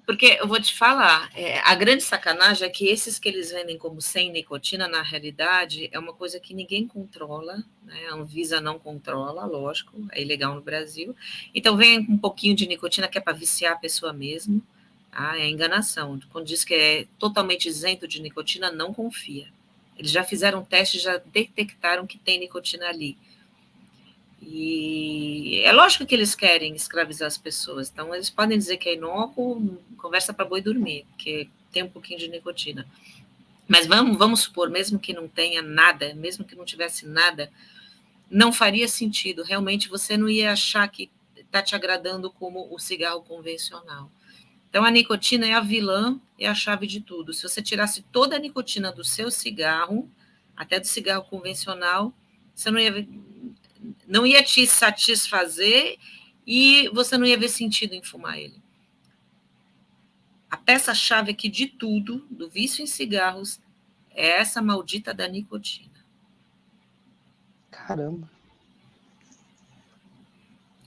Porque eu vou te falar, a grande sacanagem é que esses que eles vendem como sem nicotina, na realidade, é uma coisa que ninguém controla, né? A Anvisa não controla, lógico, é ilegal no Brasil. Então vem um pouquinho de nicotina que é para viciar a pessoa mesmo, tá? É enganação. Quando diz que é totalmente isento de nicotina, não confia. Eles já fizeram teste, já detectaram que tem nicotina ali. E é lógico que eles querem escravizar as pessoas, então eles podem dizer que é inócuo, conversa para boi dormir, porque tem um pouquinho de nicotina. Mas vamos supor, mesmo que não tenha nada, mesmo que não tivesse nada, não faria sentido. Realmente você não ia achar que está te agradando como o cigarro convencional. Então a nicotina é a vilã, é a chave de tudo. Se você tirasse toda a nicotina do seu cigarro, até do cigarro convencional, você não ia te satisfazer e você não ia ver sentido em fumar ele. A peça-chave aqui de tudo, do vício em cigarros, é essa maldita da nicotina. Caramba.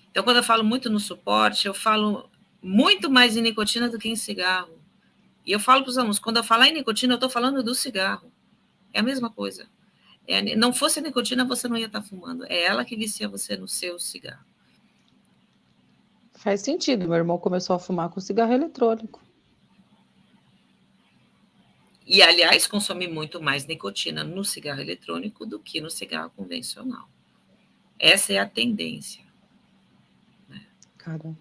Então, quando eu falo muito no suporte, eu falo muito mais em nicotina do que em cigarro. E eu falo para os alunos, quando eu falar em nicotina, eu estou falando do cigarro. É a mesma coisa. Não fosse a nicotina, você não ia estar fumando. É ela que vicia você no seu cigarro. Faz sentido, meu irmão começou a fumar com cigarro eletrônico. E, aliás, consome muito mais nicotina no cigarro eletrônico do que no cigarro convencional. Essa é a tendência. Né? Caramba.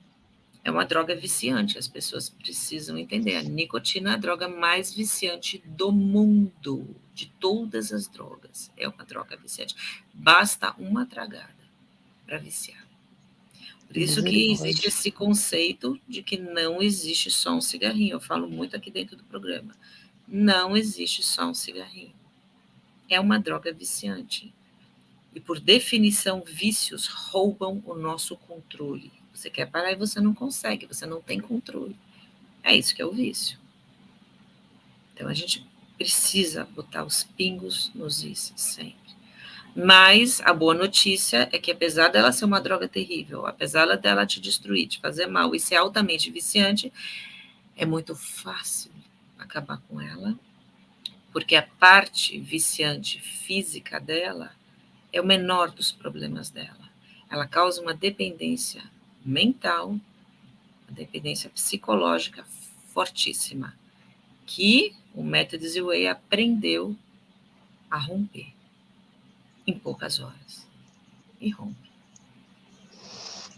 É uma droga viciante, as pessoas precisam entender. A nicotina é a droga mais viciante do mundo, de todas as drogas. É uma droga viciante. Basta uma tragada para viciar. Por isso que existe Misericórdia. esse conceito de que não existe só um cigarrinho. Eu falo muito aqui dentro do programa. Não existe só um cigarrinho. É uma droga viciante. E, por definição, vícios roubam o nosso controle. Você quer parar e você não consegue, você não tem controle. É isso que é o vício. Então, a gente precisa botar os pingos nos is sempre. Mas a boa notícia é que, apesar dela ser uma droga terrível, apesar dela te destruir, te fazer mal e ser altamente viciante, é muito fácil acabar com ela, porque a parte viciante física dela é o menor dos problemas dela. Ela causa uma dependência mental, uma dependência psicológica fortíssima, que o método Z-Way aprendeu a romper em poucas horas. E rompe.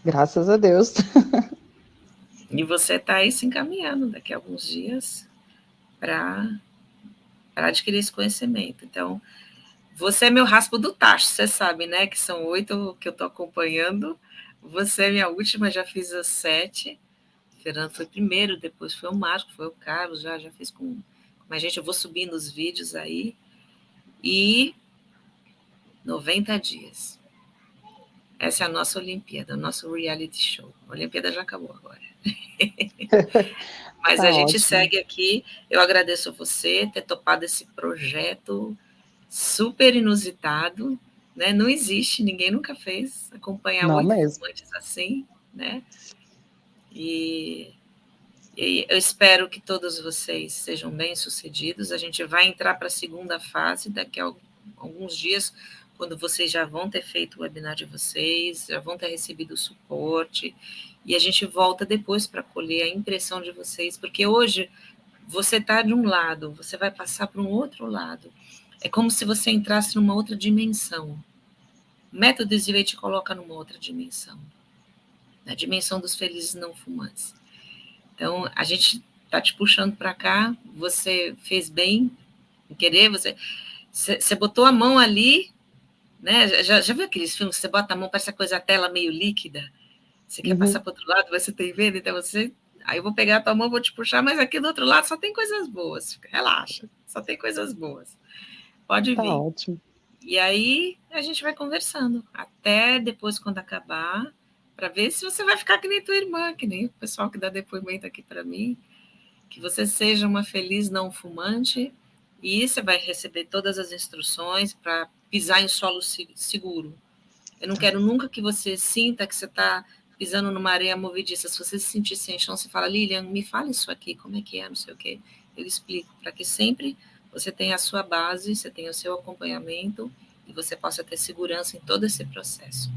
Graças a Deus. E você está aí se encaminhando daqui a alguns dias para adquirir esse conhecimento. Então, você é meu raspo do tacho, você sabe, né? Que são 8 que eu estou acompanhando. Você é minha última, já fiz as 7. O Fernando foi primeiro, depois foi o Marco, foi o Carlos, já fiz com mais gente. Eu vou subindo os vídeos aí. E 90 dias. Essa é a nossa Olimpíada, o nosso reality show. A Olimpíada já acabou agora. Mas Tá a gente ótimo. segue aqui. Eu agradeço a você ter topado esse projeto super inusitado, né? Não existe, ninguém nunca fez acompanhar Não 8 mesmo. fumantes assim, né? E eu espero que todos vocês sejam bem-sucedidos. A gente vai entrar para a segunda fase daqui a alguns dias, quando vocês já vão ter feito o webinar de vocês, já vão ter recebido o suporte, e a gente volta depois para colher a impressão de vocês, porque hoje você está de um lado, você vai passar para um outro lado. É como se você entrasse numa outra dimensão. O método Z-Way te coloca numa outra dimensão, na dimensão dos felizes não fumantes. Então, a gente está te puxando para cá, você fez bem em querer, você botou a mão ali, né? Já viu aqueles filmes que você bota a mão, parece a tela meio líquida? Você quer passar para o outro lado, você tem medo, então aí eu vou pegar a tua mão, vou te puxar, mas aqui do outro lado só tem coisas boas, relaxa, só tem coisas boas. Pode vir. Tá ótimo. E aí a gente vai conversando, até depois quando acabar, para ver se você vai ficar que nem tua irmã, que nem o pessoal que dá depoimento aqui para mim, que você seja uma feliz não fumante, e você vai receber todas as instruções para pisar em solo seguro. Eu não quero nunca que você sinta que você está pisando numa areia movediça. Se você se sentir sem chão, você fala, Lilian, me fala isso aqui, como é que é, não sei o quê. Eu explico, para que sempre você tenha a sua base, você tenha o seu acompanhamento e você possa ter segurança em todo esse processo.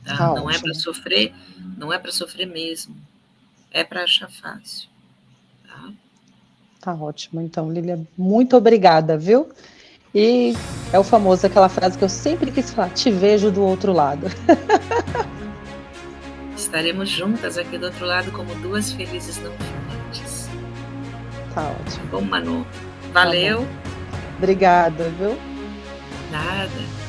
Tá? Não é para sofrer, não é para sofrer mesmo. É para achar fácil. Tá ótimo. Então, Lilian, muito obrigada, viu? E é o famoso, aquela frase que eu sempre quis falar, te vejo do outro lado. Estaremos juntas aqui do outro lado como duas felizes não fumantes. Tá ótimo. Bom, Manu, valeu. Tá bom. Obrigada, viu? Nada.